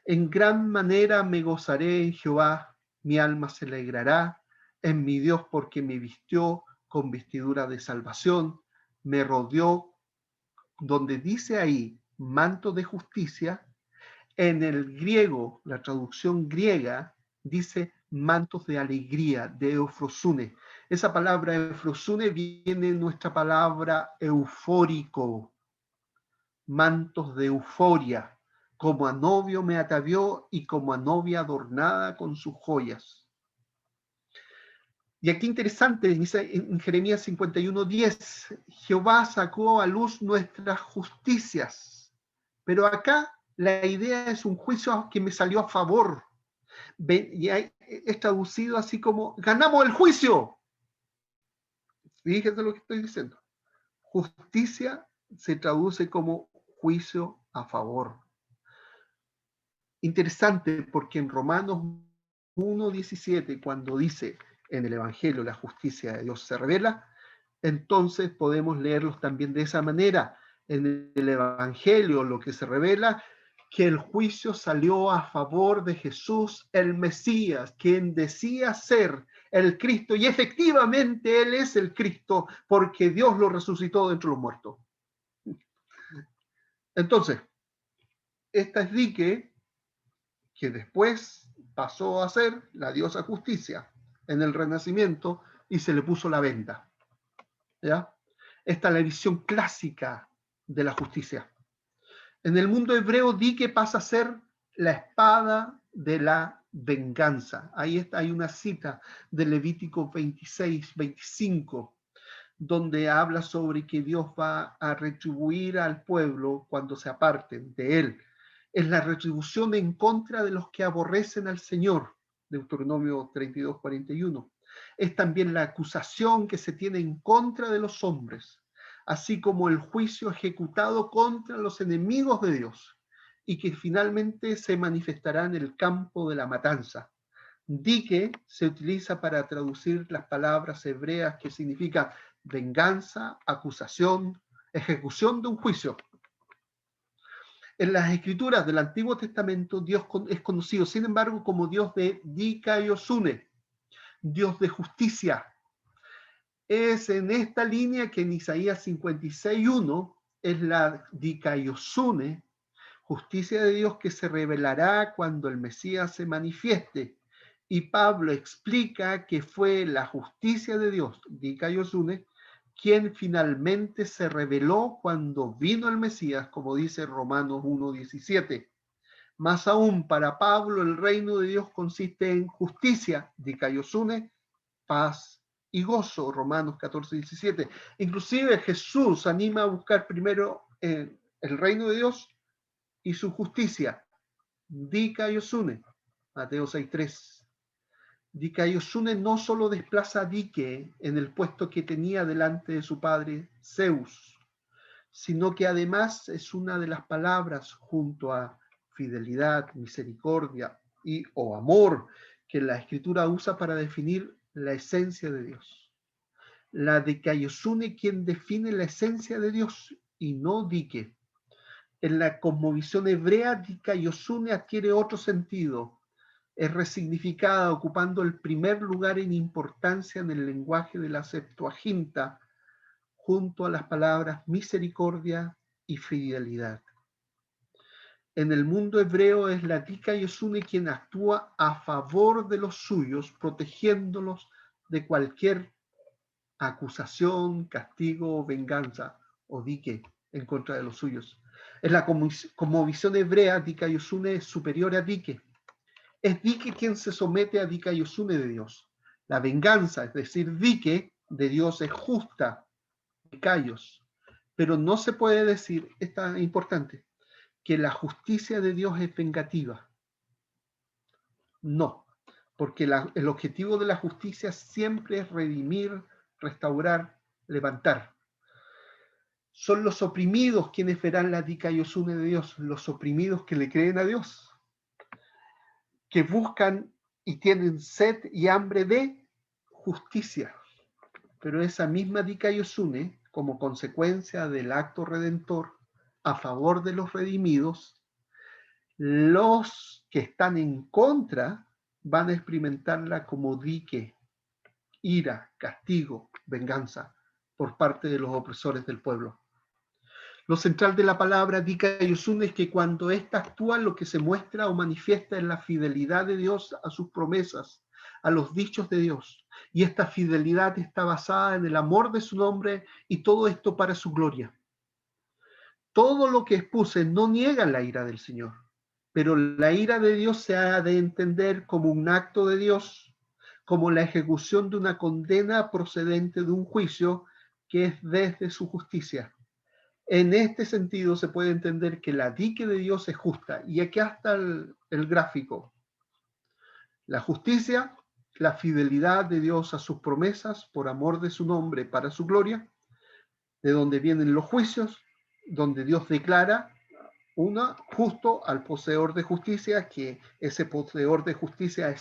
En gran manera me gozaré en Jehová, mi alma se alegrará en mi Dios, porque me vistió con vestidura de salvación, me rodeó, donde dice ahí manto de justicia. En el griego, la traducción griega dice mantos de alegría, de eufrosune. Esa palabra eufrosune viene de nuestra palabra eufórico, mantos de euforia, como a novio me atavió y como a novia adornada con sus joyas. Y aquí interesante, dice en Jeremías 51:10, Jehová sacó a luz nuestras justicias. Pero acá la idea es un juicio que me salió a favor. Y es traducido así como, ganamos el juicio. Fíjense lo que estoy diciendo. Justicia se traduce como juicio a favor. Interesante, porque en Romanos 1:17, cuando dice en el Evangelio la justicia de Dios se revela, entonces podemos leerlos también de esa manera. En el Evangelio lo que se revela, que el juicio salió a favor de Jesús, el Mesías, quien decía ser el Cristo, y efectivamente Él es el Cristo, porque Dios lo resucitó de entre los muertos. Entonces, Esta es Dike, que después pasó a ser la diosa justicia en el Renacimiento y se le puso la venda. ¿Ya? Esta es la visión clásica de la justicia. En el mundo hebreo, Dike pasa a ser la espada de la venganza. Ahí está, hay una cita de Levítico 26, 25, donde habla sobre que Dios va a retribuir al pueblo cuando se aparten de él. Es la retribución en contra de los que aborrecen al Señor, Deuteronomio 32, 41. Es también la acusación que se tiene en contra de los hombres, así como el juicio ejecutado contra los enemigos de Dios, y que finalmente se manifestará en el campo de la matanza. Dike se utiliza para traducir las palabras hebreas que significan venganza, acusación, ejecución de un juicio. En las escrituras del Antiguo Testamento, Dios es conocido, sin embargo, como Dios de Dikaiosune, Dios de justicia. Es en esta línea que en Isaías 56:1 es la Dikaiosune, justicia de Dios que se revelará cuando el Mesías se manifieste. Y Pablo explica que fue la justicia de Dios, Dikaiosune, quien finalmente se reveló cuando vino el Mesías, como dice Romanos 1:17. Más aún, para Pablo, el reino de Dios consiste en justicia, Dikaiosune, paz y gozo, Romanos 14:17. Inclusive Jesús anima a buscar primero el reino de Dios y su justicia, Dikaiosune, Mateo 6:3. Dikaiosune no solo desplaza a Dike en el puesto que tenía delante de su padre Zeus, sino que además es una de las palabras junto a fidelidad, misericordia y o amor que la Escritura usa para definir la esencia de Dios. La Dikaiosune quien define la esencia de Dios y no Dike. En la cosmovisión hebrea, Dikaiosune adquiere otro sentido. Es resignificada ocupando el primer lugar en importancia en el lenguaje de la Septuaginta, junto a las palabras misericordia y fidelidad. En el mundo hebreo es la Dikaiosune quien actúa a favor de los suyos, protegiéndolos de cualquier acusación, castigo o venganza, o Dike, en contra de los suyos. En la cosmovisión hebrea, Dikaiosune es superior a Dike. Es Dike quien se somete a Dikaiosune de Dios. La venganza, es decir, Dike de Dios es justa, Dikaios, pero no se puede decir, esta es importante, que la justicia de Dios es vengativa. No, porque el objetivo de la justicia siempre es redimir, restaurar, levantar. Son los oprimidos quienes verán la Dikaiosune de Dios, los oprimidos que le creen a Dios, que buscan y tienen sed y hambre de justicia. Pero esa misma Dikaiosune, como consecuencia del acto redentor a favor de los redimidos, los que están en contra van a experimentarla como Dike, ira, castigo, venganza por parte de los opresores del pueblo. Lo central de la palabra Dikaiosune es que cuando ésta actúa, lo que se muestra o manifiesta es la fidelidad de Dios a sus promesas, a los dichos de Dios. Y esta fidelidad está basada en el amor de su nombre y todo esto para su gloria. Todo lo que expuse no niega la ira del Señor, pero la ira de Dios se ha de entender como un acto de Dios, como la ejecución de una condena procedente de un juicio que es desde su justicia. En este sentido se puede entender que la Dike de Dios es justa. Y aquí está el gráfico. La justicia, la fidelidad de Dios a sus promesas por amor de su nombre para su gloria, de donde vienen los juicios, donde Dios declara justo al poseedor de justicia, que ese poseedor de justicia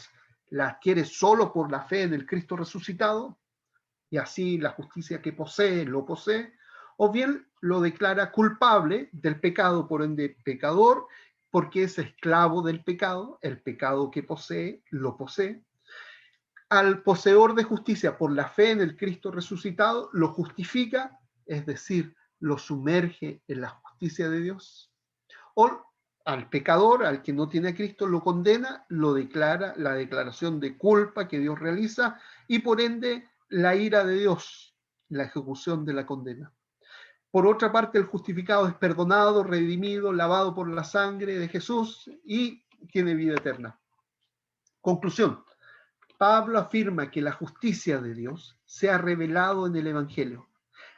la adquiere solo por la fe en el Cristo resucitado, y así la justicia que posee, lo posee, o bien lo declara culpable del pecado, por ende pecador, porque es esclavo del pecado, el pecado que posee, lo posee. Al poseedor de justicia por la fe en el Cristo resucitado, lo justifica, es decir, lo sumerge en la justicia de Dios. O al pecador, al que no tiene a Cristo, lo condena, lo declara, la declaración de culpa que Dios realiza, y por ende la ira de Dios, la ejecución de la condena. Por otra parte, el justificado es perdonado, redimido, lavado por la sangre de Jesús y tiene vida eterna. Conclusión. Pablo afirma que la justicia de Dios se ha revelado en el Evangelio.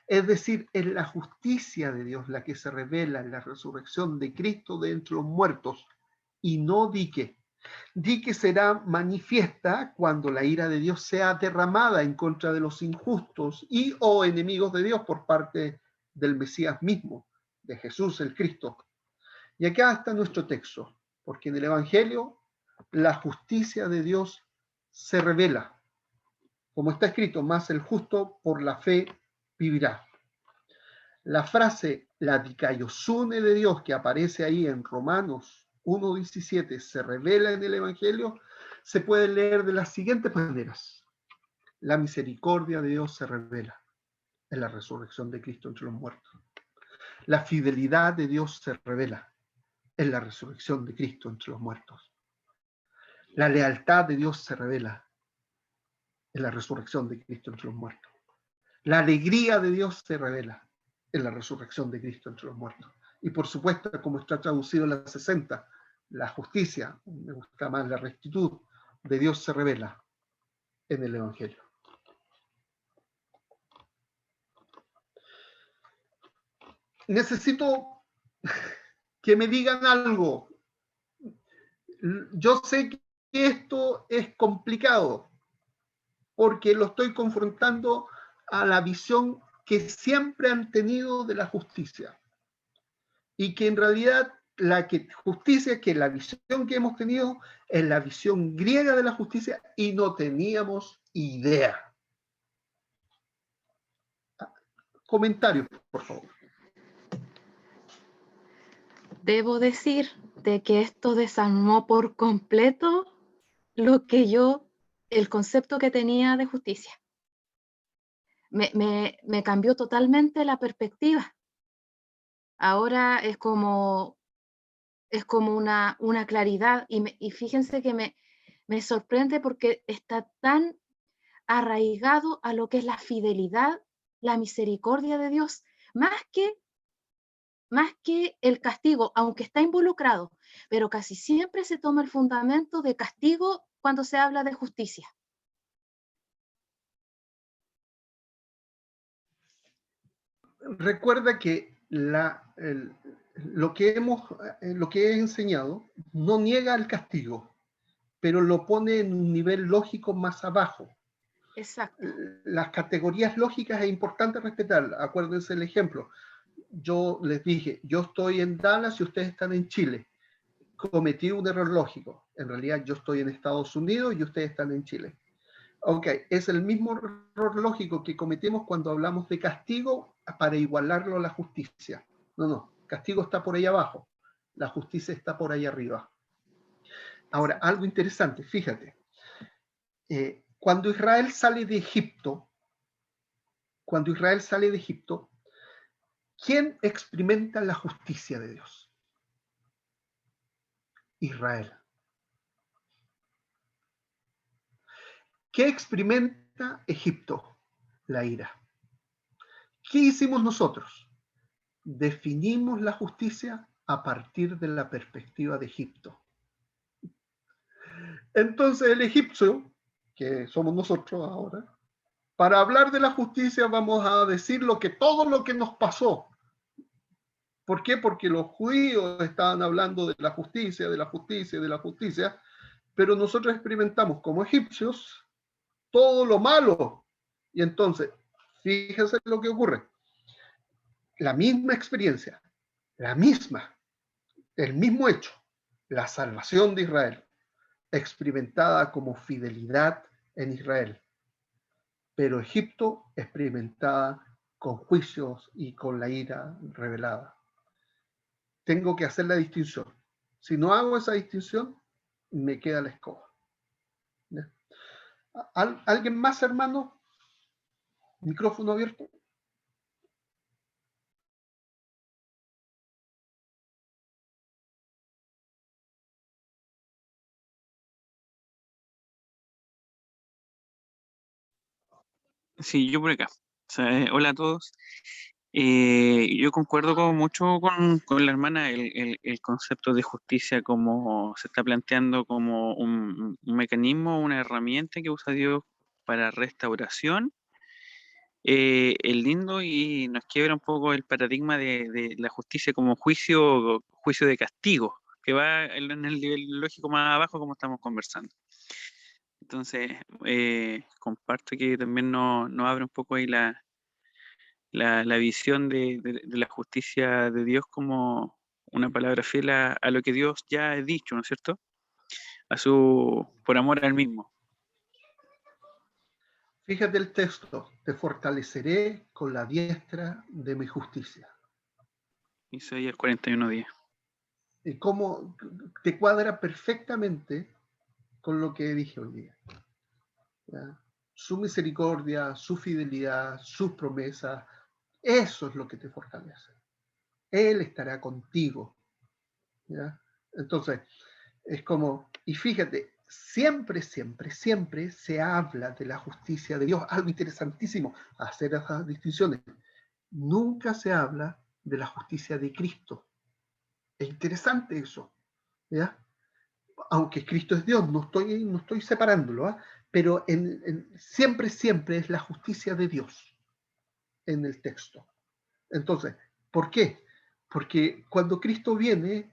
Es decir, es la justicia de Dios la que se revela en la resurrección de Cristo de entre los muertos, y no dique. Dique será manifiesta cuando la ira de Dios sea derramada en contra de los injustos y o enemigos de Dios por parte del Mesías mismo, de Jesús el Cristo. Y acá está nuestro texto, porque en el Evangelio la justicia de Dios se revela. Como está escrito, más el justo por la fe vivirá. La frase, la dikaiosune de Dios, que aparece ahí en Romanos 1:17, se revela en el Evangelio, se puede leer de las siguientes maneras. La misericordia de Dios se revela en la resurrección de Cristo entre los muertos. La fidelidad de Dios se revela en la resurrección de Cristo entre los muertos. La lealtad de Dios se revela en la resurrección de Cristo entre los muertos. La alegría de Dios se revela en la resurrección de Cristo entre los muertos. Y por supuesto, como está traducido en la 60, la justicia, me gusta más la rectitud de Dios se revela en el Evangelio. Necesito que me digan algo. Yo sé que esto es complicado porque lo estoy confrontando a la visión que siempre han tenido de la justicia. Y que en realidad justicia, que la visión que hemos tenido es la visión griega de la justicia y no teníamos idea. Comentarios, por favor. Debo decir de que esto desarmó por completo el concepto que tenía de justicia. Me cambió totalmente la perspectiva. Ahora es como una claridad y fíjense que me sorprende porque está tan arraigado a lo que es la fidelidad, la misericordia de Dios, más que el castigo, aunque está involucrado, pero casi siempre se toma el fundamento de castigo cuando se habla de justicia. Recuerda que lo que he enseñado no niega el castigo, pero lo pone en un nivel lógico más abajo. Exacto. Las categorías lógicas es importante respetar. Acuérdense el ejemplo. Yo les dije, yo estoy en Dallas y ustedes están en Chile. Cometí un error lógico. En realidad yo estoy en Estados Unidos y ustedes están en Chile. Ok, es el mismo error lógico que cometemos cuando hablamos de castigo para igualarlo a la justicia. No, castigo está por ahí abajo, la justicia está por ahí arriba. Ahora, algo interesante, fíjate. Cuando Israel sale de Egipto, ¿quién experimenta la justicia de Dios? Israel. ¿Qué experimenta Egipto? La ira. ¿Qué hicimos nosotros? Definimos la justicia a partir de la perspectiva de Egipto. Entonces el egipcio, que somos nosotros ahora, para hablar de la justicia vamos a decir todo lo que nos pasó. ¿Por qué? Porque los judíos estaban hablando de la justicia, de la justicia, de la justicia, pero nosotros experimentamos como egipcios todo lo malo. Y entonces, fíjense lo que ocurre. La misma experiencia, el mismo hecho, la salvación de Israel, experimentada como fidelidad en Israel, pero Egipto experimentada con juicios y con la ira revelada. Tengo que hacer la distinción. Si no hago esa distinción, me queda la escoba. ¿Alguien más, hermano? ¿Micrófono abierto? Sí, yo por acá. O sea, hola a todos. Yo concuerdo mucho con la hermana el concepto de justicia como se está planteando como un mecanismo, una herramienta que usa Dios para restauración. Es lindo y nos quiebra un poco el paradigma de la justicia como juicio de castigo, que va en el nivel lógico más abajo como estamos conversando. Entonces, comparto que también nos abre un poco ahí la visión de la justicia de Dios como una palabra fiel a lo que Dios ya ha dicho, ¿no es cierto? Por amor al mismo. Fíjate el texto, te fortaleceré con la diestra de mi justicia. Isaías 41:10. Y cómo te cuadra perfectamente con lo que dije hoy día. ¿Ya? Su misericordia, su fidelidad, sus promesas, eso es lo que te fortalece. Él estará contigo. ¿Ya? Entonces, es como, y fíjate, siempre, siempre, siempre se habla de la justicia de Dios. Algo interesantísimo, hacer esas distinciones. Nunca se habla de la justicia de Cristo. Es interesante eso, ¿ya? Aunque Cristo es Dios, no estoy separándolo, ¿eh? Pero siempre, siempre es la justicia de Dios en el texto. Entonces, ¿por qué? Porque cuando Cristo viene,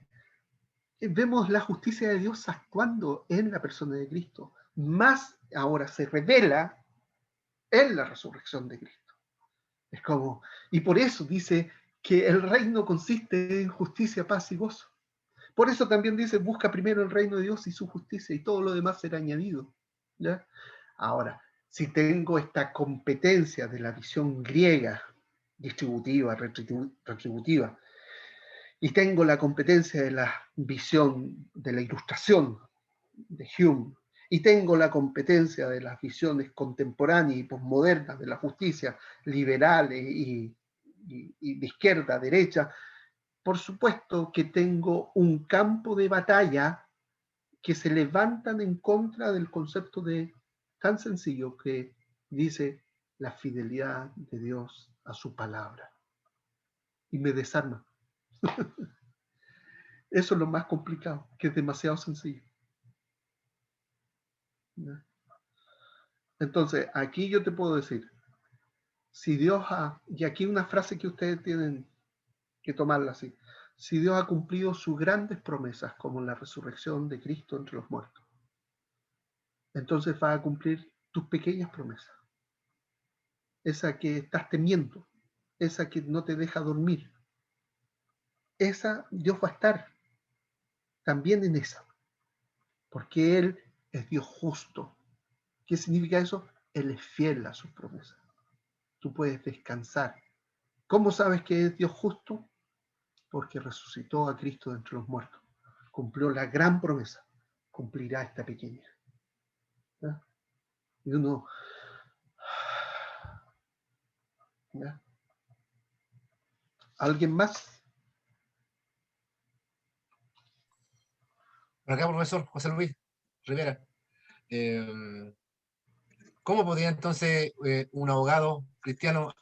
vemos la justicia de Dios actuando en la persona de Cristo. Más ahora se revela en la resurrección de Cristo. Es como, y por eso dice que el reino consiste en justicia, paz y gozo. Por eso también dice, busca primero el reino de Dios y su justicia, y todo lo demás será añadido. ¿Ya? Ahora, si tengo esta competencia de la visión griega, distributiva, retributiva, y tengo la competencia de la visión de la ilustración de Hume, y tengo la competencia de las visiones contemporáneas y posmodernas de la justicia, liberales y de izquierda a derecha, por supuesto que tengo un campo de batalla que se levantan en contra del concepto de tan sencillo que dice la fidelidad de Dios a su palabra. Y me desarma. Eso es lo más complicado, que es demasiado sencillo. ¿Ya? Entonces, aquí yo te puedo decir, si Dios ha, y aquí una frase que ustedes tienen que tomarla así, si Dios ha cumplido sus grandes promesas, como la resurrección de Cristo entre los muertos, entonces va a cumplir tus pequeñas promesas, esa que estás temiendo, esa que no te deja dormir, esa Dios va a estar también en esa, porque Él es Dios justo. ¿Qué significa eso? Él es fiel a sus promesas. Tú puedes descansar. ¿Cómo sabes que es Dios justo? Porque resucitó a Cristo de entre los muertos. Cumplió la gran promesa. Cumplirá esta pequeña. ¿Ya? Y uno... ¿Ya? ¿Alguien más? Por acá, profesor José Luis Rivera. ¿Cómo podría entonces un abogado cristiano,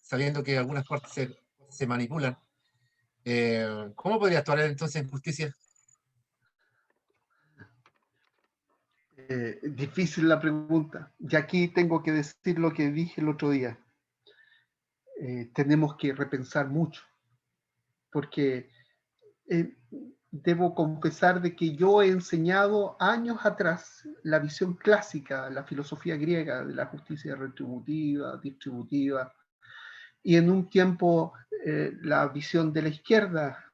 sabiendo que algunas partes se manipulan, cómo podría actuar él entonces en justicia? Difícil la pregunta. Y aquí tengo que decir lo que dije el otro día. Tenemos que repensar mucho, porque debo confesar de que yo he enseñado años atrás la visión clásica, la filosofía griega de la justicia retributiva, distributiva, y en un tiempo la visión de la izquierda,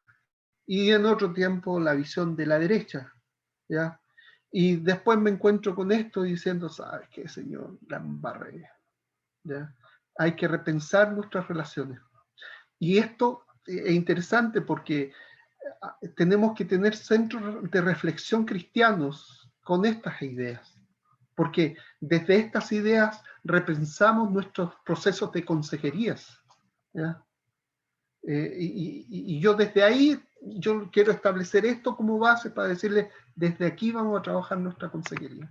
y en otro tiempo la visión de la derecha, ¿ya? Y después me encuentro con esto diciendo, ¿sabes qué, Señor? La embarré, ¿ya? Hay que repensar nuestras relaciones. Y esto es interesante porque tenemos que tener centros de reflexión cristianos con estas ideas, porque desde estas ideas repensamos nuestros procesos de consejerías. ¿Ya? Y yo desde ahí, yo quiero establecer esto como base para decirle, desde aquí vamos a trabajar nuestra consejería.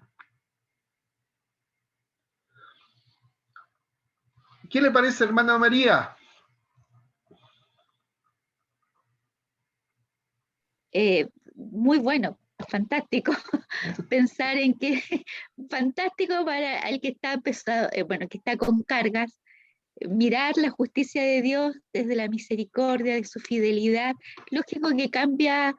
¿Qué le parece, hermana María? Muy bueno, fantástico. Pensar en que fantástico para el que está pesado, bueno, que está con cargas, mirar la justicia de Dios desde la misericordia, de su fidelidad. Lógico que cambia.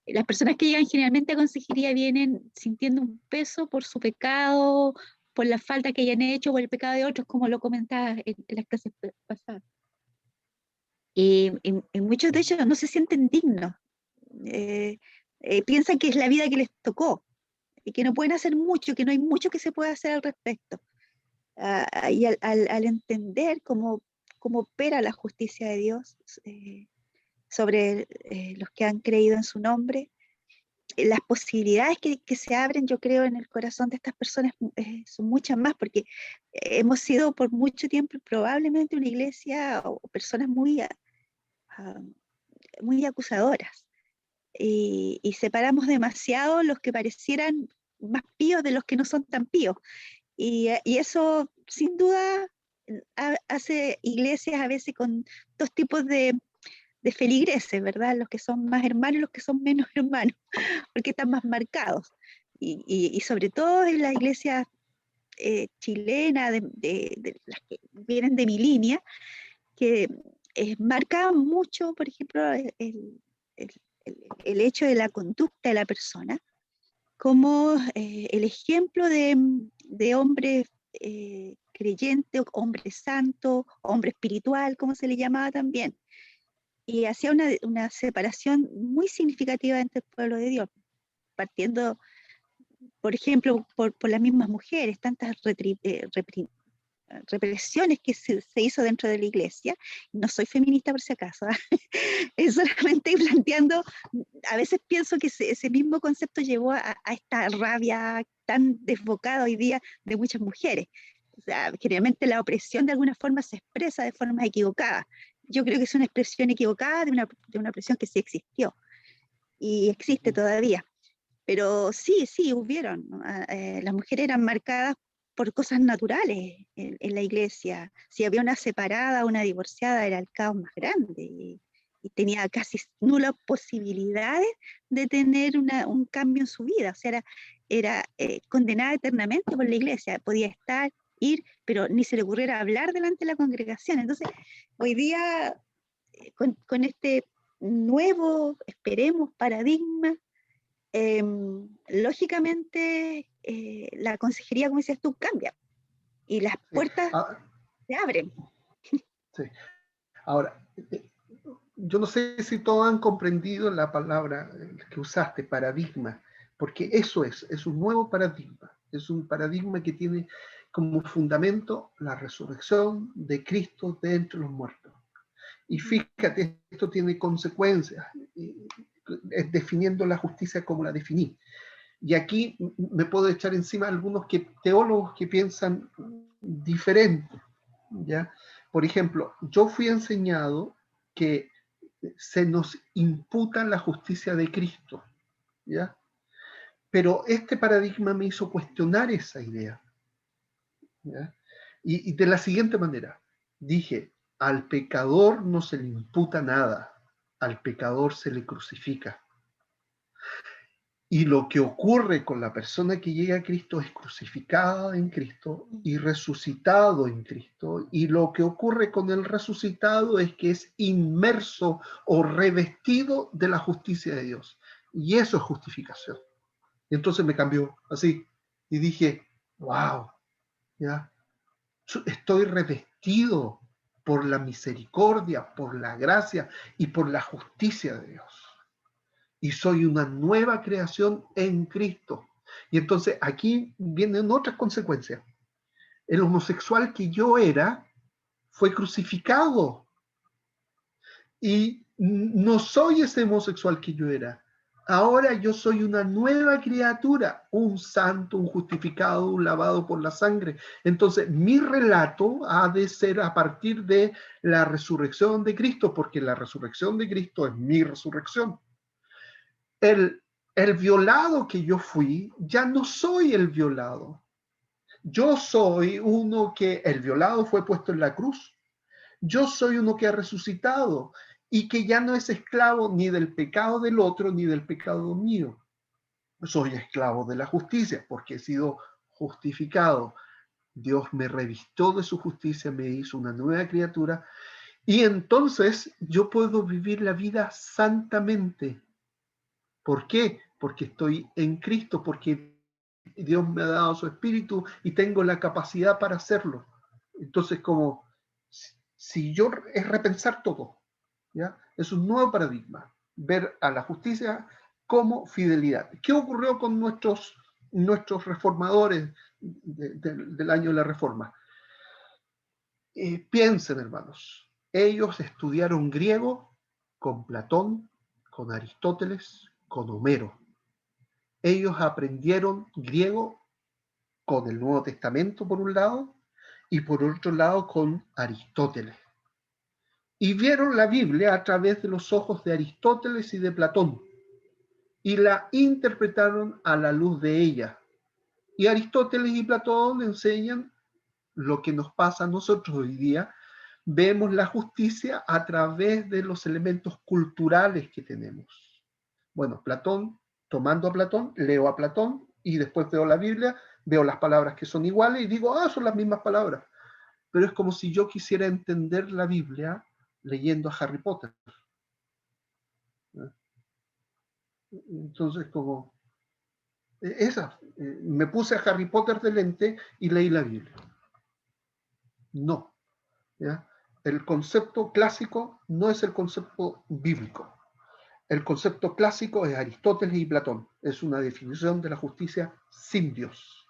Las personas que llegan generalmente a consejería vienen sintiendo un peso por su pecado, por la falta que hayan hecho, por el pecado de otros, como lo comentaba en las clases pasadas. Y muchos de ellos no se sienten dignos. Piensan que es la vida que les tocó y que no pueden hacer mucho, que no hay mucho que se pueda hacer al respecto. Y al entender cómo opera la justicia de Dios sobre los que han creído en su nombre, las posibilidades que se abren, yo creo, en el corazón de estas personas son muchas más, porque hemos sido por mucho tiempo probablemente una iglesia o personas muy acusadoras. Y separamos demasiado los que parecieran más píos de los que no son tan píos. Y eso, sin duda, hace iglesias a veces con dos tipos de feligreses, ¿verdad? Los que son más hermanos y los que son menos hermanos, porque están más marcados. Y sobre todo en la iglesia chilena, de las que vienen de mi línea, que marca mucho, por ejemplo, el hecho de la conducta de la persona, como el ejemplo de hombre creyente, hombre santo, hombre espiritual, como se le llamaba también. Y hacía una separación muy significativa entre el pueblo de Dios, partiendo, por ejemplo, por las mismas mujeres, tantas represiones que se hizo dentro de la iglesia. No soy feminista por si acaso, es solamente planteando, a veces pienso que ese mismo concepto llevó a esta rabia tan desbocada hoy día de muchas mujeres. O sea, generalmente la opresión de alguna forma se expresa de forma equivocada. Yo creo que es una expresión equivocada de una opresión que sí existió y existe todavía. Pero sí, hubieron, ¿no? Las mujeres eran marcadas por cosas naturales en la iglesia. Si había una separada, una divorciada, era el caos más grande y tenía casi nulas posibilidades de tener un cambio en su vida. O sea, era condenada eternamente por la iglesia. Podía estar, ir, pero ni se le ocurriera hablar delante de la congregación. Entonces, hoy día, con este nuevo, esperemos, paradigma, lógicamente la consejería, como decías tú, cambia y las puertas se abren. Sí. Ahora, yo no sé si todos han comprendido la palabra que usaste, paradigma, porque eso es un nuevo paradigma, es un paradigma que tiene como fundamento la resurrección de Cristo de entre los muertos. Y fíjate, esto tiene consecuencias, definiendo la justicia como la definí. Y aquí me puedo echar encima algunos teólogos que piensan diferente, ¿ya? Por ejemplo, yo fui enseñado que se nos imputa la justicia de Cristo, ¿ya? Pero este paradigma me hizo cuestionar esa idea, ¿ya? Y de la siguiente manera, dije, al pecador no se le imputa nada, al pecador se le crucifica. Y lo que ocurre con la persona que llega a Cristo es crucificada en Cristo y resucitado en Cristo. Y lo que ocurre con el resucitado es que es inmerso o revestido de la justicia de Dios. Y eso es justificación. Y entonces me cambió así. Y dije, wow, ¿ya? Estoy revestido por la misericordia, por la gracia y por la justicia de Dios. Y soy una nueva creación en Cristo. Y entonces aquí vienen otras consecuencias. El homosexual que yo era fue crucificado. Y no soy ese homosexual que yo era. Ahora yo soy una nueva criatura, un santo, un justificado, un lavado por la sangre. Entonces mi relato ha de ser a partir de la resurrección de Cristo, porque la resurrección de Cristo es mi resurrección. El violado que yo fui, ya no soy el violado. Yo soy uno que el violado fue puesto en la cruz. Yo soy uno que ha resucitado y que ya no es esclavo ni del pecado del otro ni del pecado mío. Soy esclavo de la justicia porque he sido justificado. Dios me revistió de su justicia, me hizo una nueva criatura y entonces yo puedo vivir la vida santamente. ¿Por qué? Porque estoy en Cristo, porque Dios me ha dado su espíritu y tengo la capacidad para hacerlo. Entonces, como si yo es repensar todo, ¿ya? Es un nuevo paradigma, ver a la justicia como fidelidad. ¿Qué ocurrió con nuestros reformadores del año de la Reforma? Piensen, hermanos, ellos estudiaron griego con Platón, con Aristóteles, con Homero. Ellos aprendieron griego con el Nuevo Testamento por un lado y por otro lado con Aristóteles. Y vieron la Biblia a través de los ojos de Aristóteles y de Platón y la interpretaron a la luz de ella. Y Aristóteles y Platón enseñan lo que nos pasa a nosotros hoy día. Vemos la justicia a través de los elementos culturales que tenemos. Bueno, Platón, tomando a Platón, leo a Platón y después veo la Biblia, veo las palabras que son iguales y digo, son las mismas palabras. Pero es como si yo quisiera entender la Biblia leyendo a Harry Potter. Entonces, como me puse a Harry Potter de lente y leí la Biblia. No. ¿Ya? El concepto clásico no es el concepto bíblico. El concepto clásico es Aristóteles y Platón. Es una definición de la justicia sin Dios.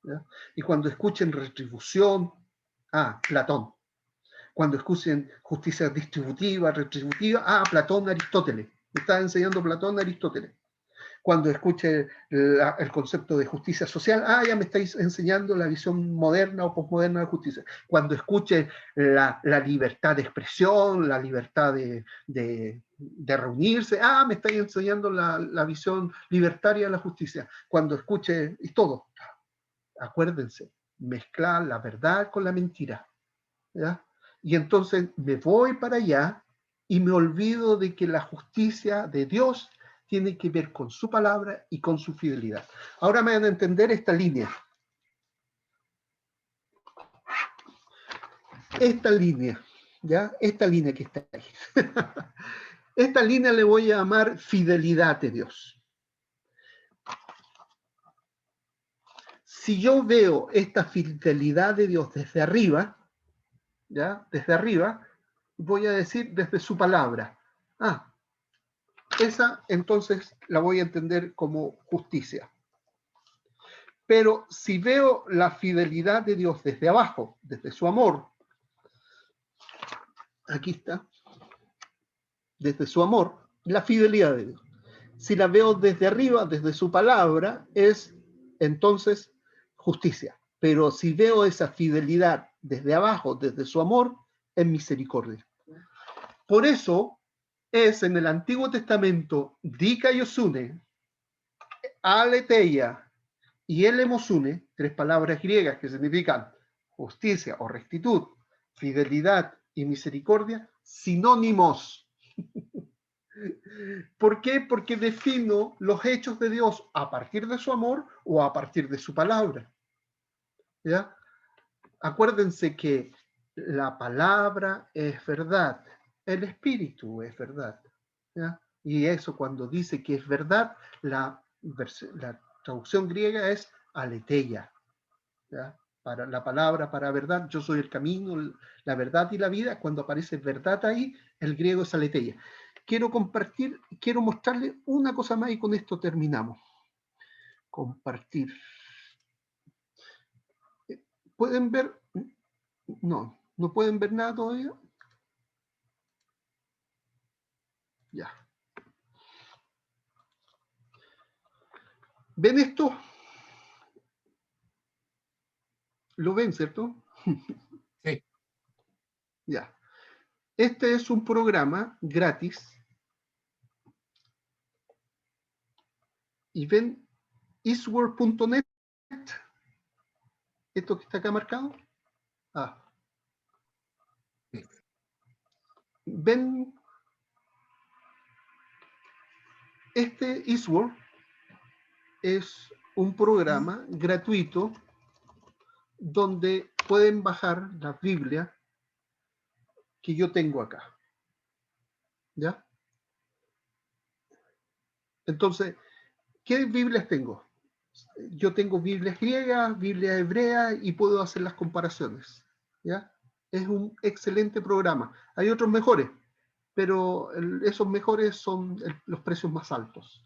¿Ya? Y cuando escuchen retribución, Platón. Cuando escuchen justicia distributiva, retributiva, Platón, Aristóteles. Me está enseñando Platón, Aristóteles. Cuando escuche el concepto de justicia social, ya me estáis enseñando la visión moderna o posmoderna de justicia. Cuando escuche la libertad de expresión, la libertad de reunirse, me estáis enseñando la visión libertaria de la justicia. Cuando escuche, y todo, acuérdense, mezclar la verdad con la mentira. ¿Ya? Y entonces me voy para allá y me olvido de que la justicia de Dios tiene que ver con su palabra y con su fidelidad. Ahora me van a entender esta línea. Esta línea, ¿ya? Esta línea que está ahí. Esta línea le voy a llamar fidelidad de Dios. Si yo veo esta fidelidad de Dios desde arriba, ¿ya? Desde arriba, voy a decir desde su palabra. Esa entonces la voy a entender como justicia. Pero si veo la fidelidad de Dios desde abajo, desde su amor, aquí está, desde su amor, la fidelidad de Dios. Si la veo desde arriba, desde su palabra, es entonces justicia. Pero si veo esa fidelidad desde abajo, desde su amor, es misericordia. Por eso es en el Antiguo Testamento, Dika Yosune, Aletheia y Elemosune, tres palabras griegas que significan justicia o rectitud, fidelidad y misericordia, sinónimos. ¿Por qué? Porque defino los hechos de Dios a partir de su amor o a partir de su palabra. ¿Ya? Acuérdense que la palabra es verdad, el espíritu es verdad. ¿Ya? Y eso cuando dice que es verdad, la traducción griega es aletheia. ¿Ya? Para la palabra para verdad, yo soy el camino, la verdad y la vida. Cuando aparece verdad ahí, el griego es aletheia. Quiero mostrarles una cosa más y con esto terminamos. Compartir. ¿Pueden ver? No pueden ver nada todavía. Ya. ¿Ven esto? ¿Lo ven, cierto? Sí. Ya. Este es un programa gratis. Y ven eastward.net. ¿Esto que está acá marcado? Ah. ¿Ven? Este Eastworld es un programa gratuito donde pueden bajar la Biblia que yo tengo acá. ¿Ya? Entonces, ¿qué Biblias tengo? Yo tengo Biblias griegas, Biblia hebrea y puedo hacer las comparaciones. ¿Ya? Es un excelente programa. Hay otros mejores, pero esos mejores son los precios más altos.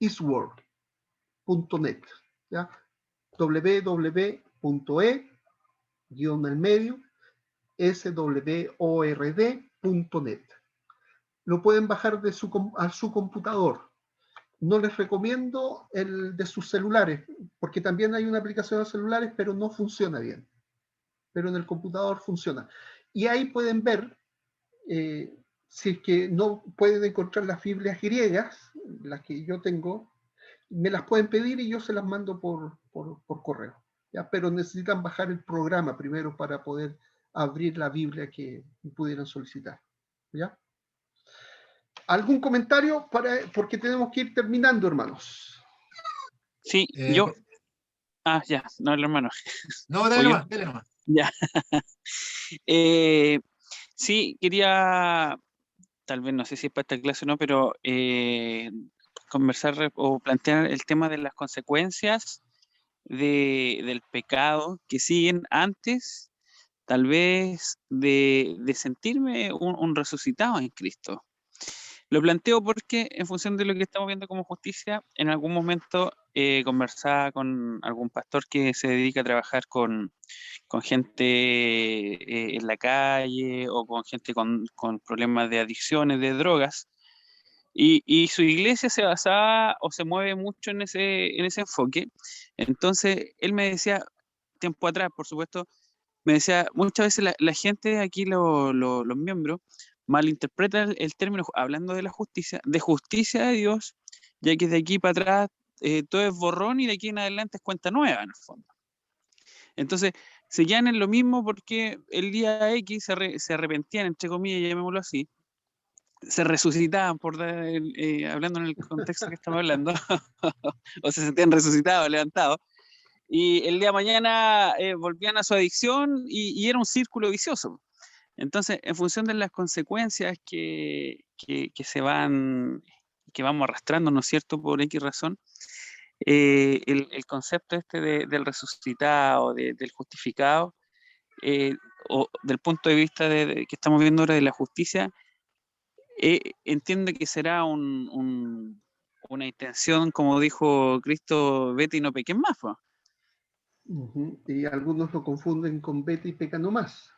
Eastworld.net. ¿Ya? www.e-medio sword.net. Lo pueden bajar a su computador. No les recomiendo el de sus celulares, porque también hay una aplicación de celulares, pero no funciona bien. Pero en el computador funciona. Y ahí pueden ver, si es que no pueden encontrar las Biblias griegas, las que yo tengo, me las pueden pedir y yo se las mando por correo. ¿Ya? Pero necesitan bajar el programa primero para poder abrir la Biblia que pudieran solicitar. ¿Ya? ¿Algún comentario? Porque tenemos que ir terminando, hermanos. Sí, yo. Ah, ya, no, el hermano. No, dale nomás, dale nomás. Ya. Sí, quería, tal vez no sé si es para esta clase o no, pero conversar o plantear el tema de las consecuencias del pecado que siguen antes, tal vez, de sentirme un resucitado en Cristo. Lo planteo porque en función de lo que estamos viendo como justicia, en algún momento conversaba con algún pastor que se dedica a trabajar con gente en la calle o con gente con problemas de adicciones, de drogas, y su iglesia se basaba o se mueve mucho en ese enfoque. Entonces, él me decía, tiempo atrás, por supuesto, me decía, muchas veces la gente aquí, los miembros, malinterpretan el término, hablando de la justicia de Dios, ya que de aquí para atrás todo es borrón y de aquí en adelante es cuenta nueva, en el fondo. Entonces, se quedan en lo mismo porque el día X se arrepentían, entre comillas, llamémoslo así, se resucitaban, hablando en el contexto que estamos hablando, o se sentían resucitados, levantados, y el día de mañana volvían a su adicción y era un círculo vicioso. Entonces, en función de las consecuencias que vamos arrastrando, ¿no es cierto?, por X razón, el concepto del resucitado, del justificado, o del punto de vista que estamos viendo ahora de la justicia, entiendo que será una intención, como dijo Cristo, vete y no peques más, pues. Y algunos lo confunden con vete y peca no más.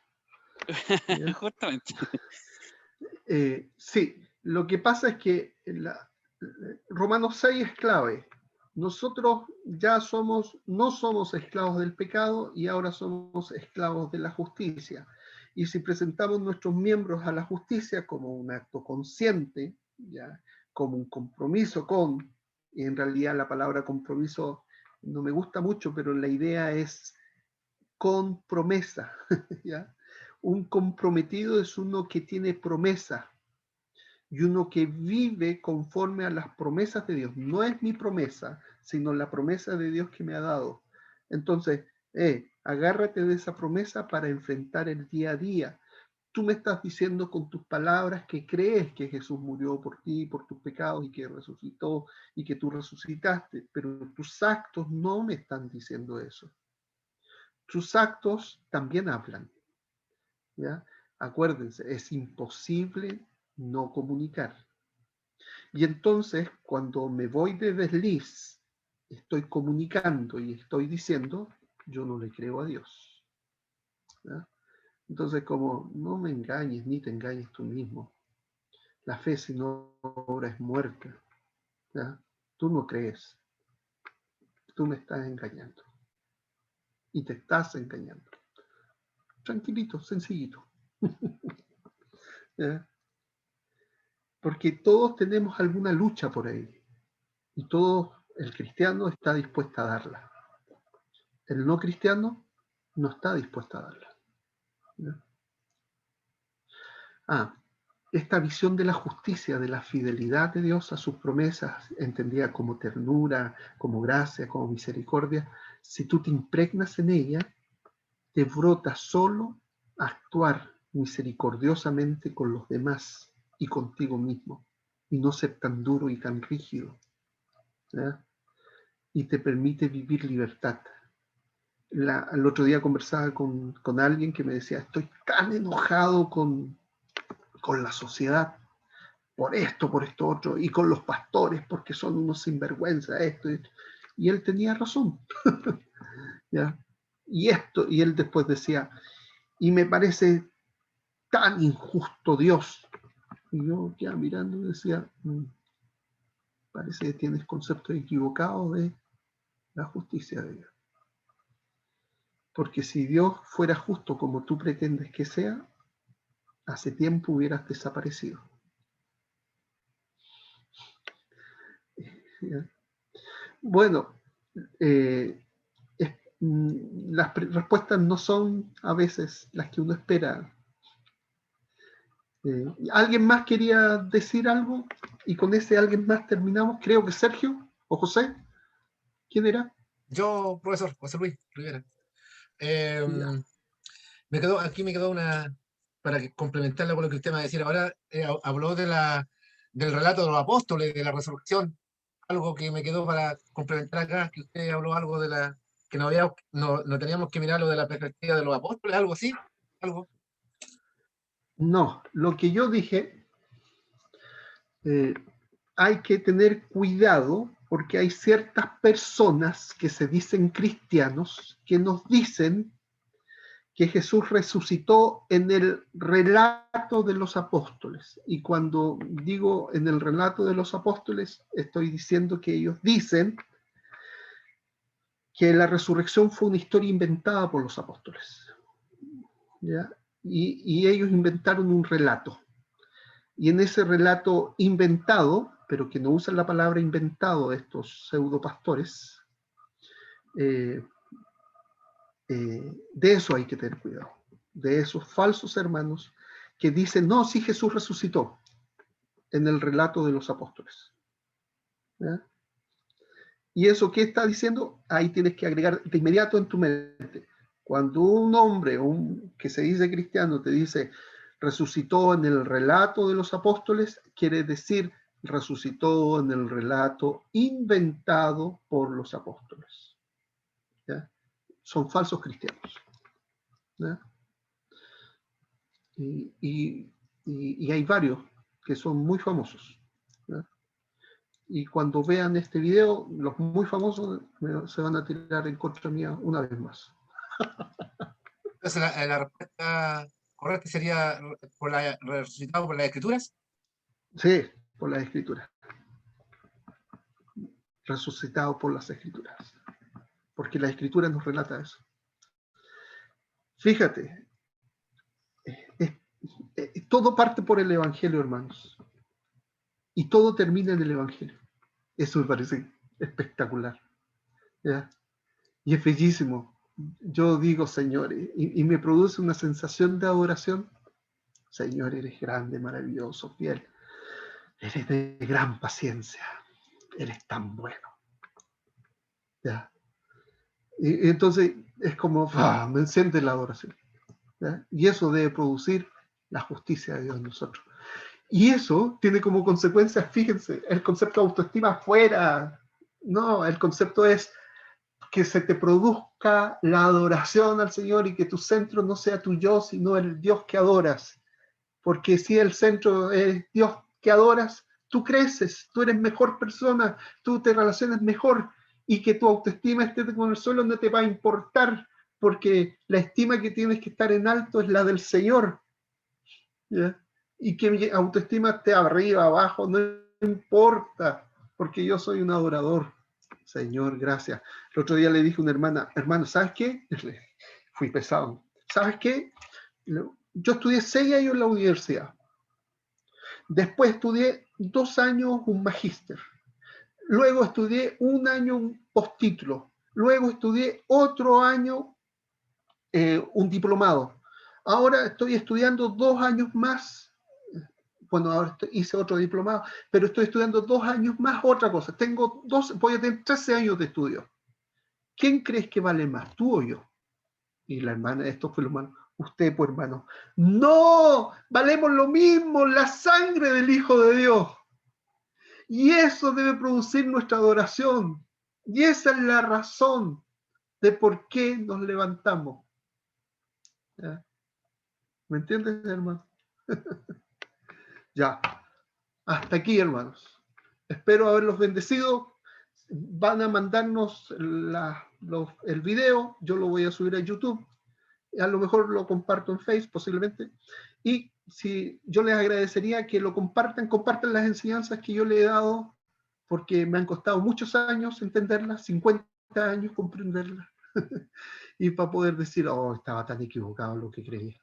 Justamente. Sí, lo que pasa es que Romanos 6 es clave. Nosotros ya no somos esclavos del pecado y ahora somos esclavos de la justicia. Y si presentamos nuestros miembros a la justicia como un acto consciente, ¿ya? Como un compromiso y en realidad la palabra compromiso no me gusta mucho, pero la idea es con promesa, ¿ya? Un comprometido es uno que tiene promesa y uno que vive conforme a las promesas de Dios. No es mi promesa, sino la promesa de Dios que me ha dado. Entonces, agárrate de esa promesa para enfrentar el día a día. Tú me estás diciendo con tus palabras que crees que Jesús murió por ti, por tus pecados y que resucitó y que tú resucitaste, pero tus actos no me están diciendo eso. Tus actos también hablan. ¿Ya? Acuérdense, es imposible no comunicar. Y entonces, cuando me voy de desliz, estoy comunicando y estoy diciendo, yo no le creo a Dios. ¿Ya? Entonces, como no me engañes ni te engañes tú mismo. La fe sin obra es muerta. ¿Ya? Tú no crees. Tú me estás engañando. Y te estás engañando. Tranquilito, sencillito. ¿Ya? Porque todos tenemos alguna lucha por ahí. Y todo el cristiano está dispuesto a darla. El no cristiano no está dispuesta a darla. ¿Ya? Esta visión de la justicia, de la fidelidad de Dios a sus promesas, entendida como ternura, como gracia, como misericordia, si tú te impregnas en ella, te brota solo a actuar misericordiosamente con los demás y contigo mismo, y no ser tan duro y tan rígido, ¿ya? Y te permite vivir libertad. El otro día conversaba con alguien que me decía, estoy tan enojado con la sociedad, por esto otro, y con los pastores, porque son unos sinvergüenza, esto. Y él tenía razón. ¿Ya? Y él después decía, y me parece tan injusto Dios. Y yo ya mirando decía, parece que tienes conceptos equivocados de la justicia de Dios. Porque si Dios fuera justo como tú pretendes que sea, hace tiempo hubieras desaparecido. ¿Ya? Bueno, las respuestas no son a veces las que uno espera. ¿Alguien más quería decir algo? Y con ese alguien más terminamos. Creo que Sergio o José. ¿Quién era? Yo, profesor José Luis Rivera. Aquí me quedó una, para complementarla con lo que usted me va a decir ahora, habló del relato de los apóstoles, de la resurrección, algo que me quedó para complementar acá, que usted habló algo que no teníamos que mirar lo de la perspectiva de los apóstoles, algo así, algo. No, lo que yo dije, hay que tener cuidado porque hay ciertas personas que se dicen cristianos que nos dicen que Jesús resucitó en el relato de los apóstoles. Y cuando digo en el relato de los apóstoles, estoy diciendo que ellos dicen que la resurrección fue una historia inventada por los apóstoles. ¿Ya? Y ellos inventaron un relato. Y en ese relato inventado, pero que no usan la palabra inventado estos pseudopastores, de eso hay que tener cuidado, de esos falsos hermanos que dicen, no, sí, Jesús resucitó en el relato de los apóstoles. ¿Ya? ¿Y eso qué está diciendo? Ahí tienes que agregar de inmediato en tu mente. Cuando un hombre que se dice cristiano te dice, resucitó en el relato de los apóstoles, quiere decir, resucitó en el relato inventado por los apóstoles. ¿Ya? Son falsos cristianos. ¿Ya? Y hay varios que son muy famosos. ¿Ya? Y cuando vean este video, los muy famosos se van a tirar en contra mía una vez más. Entonces la respuesta correcta sería resucitado por las Escrituras. Sí, por las Escrituras. Resucitado por las Escrituras. Porque la Escritura nos relata eso. Fíjate, todo parte por el Evangelio, hermanos. Y todo termina en el Evangelio. Eso me parece espectacular. ¿Ya? Y es bellísimo. Yo digo, Señor, y me produce una sensación de adoración. Señor, eres grande, maravilloso, fiel. Eres de gran paciencia. Eres tan bueno. ¿Ya? Y entonces es como, me enciende la adoración. ¿Ya? Y eso debe producir la justicia de Dios en nosotros. Y eso tiene como consecuencia, fíjense, el concepto de autoestima afuera. No, el concepto es que se te produzca la adoración al Señor y que tu centro no sea tu yo, sino el Dios que adoras. Porque si el centro es Dios que adoras, tú creces, tú eres mejor persona, tú te relacionas mejor y que tu autoestima esté con el suelo no te va a importar porque la estima que tienes que estar en alto es la del Señor. ¿Ya? Y que mi autoestima esté arriba, abajo, no importa, porque yo soy un adorador. Señor, gracias. El otro día le dije a una hermana, hermano, ¿sabes qué? Fui pesado. ¿Sabes qué? Yo estudié 6 años en la universidad. Después estudié 2 años un magíster. Luego estudié 1 año un postítulo. Luego estudié otro año un diplomado. Ahora estoy estudiando 2 años más. Bueno, ahora hice otro diplomado, pero estoy estudiando 2 años más otra cosa. Voy a tener 13 años de estudio. ¿Quién crees que vale más, tú o yo? Y la hermana, esto fue lo malo. Usted, pues, hermano. No, valemos lo mismo, la sangre del Hijo de Dios. Y eso debe producir nuestra adoración. Y esa es la razón de por qué nos levantamos. ¿Ya? ¿Me entiendes, hermano? Ya. Hasta aquí, hermanos. Espero haberlos bendecido. Van a mandarnos el video. Yo lo voy a subir a YouTube. A lo mejor lo comparto en Facebook, posiblemente. Y si yo les agradecería que lo compartan las enseñanzas que yo le he dado, porque me han costado muchos años entenderlas, 50 años comprenderlas. Y para poder decir, oh, estaba tan equivocado en lo que creía.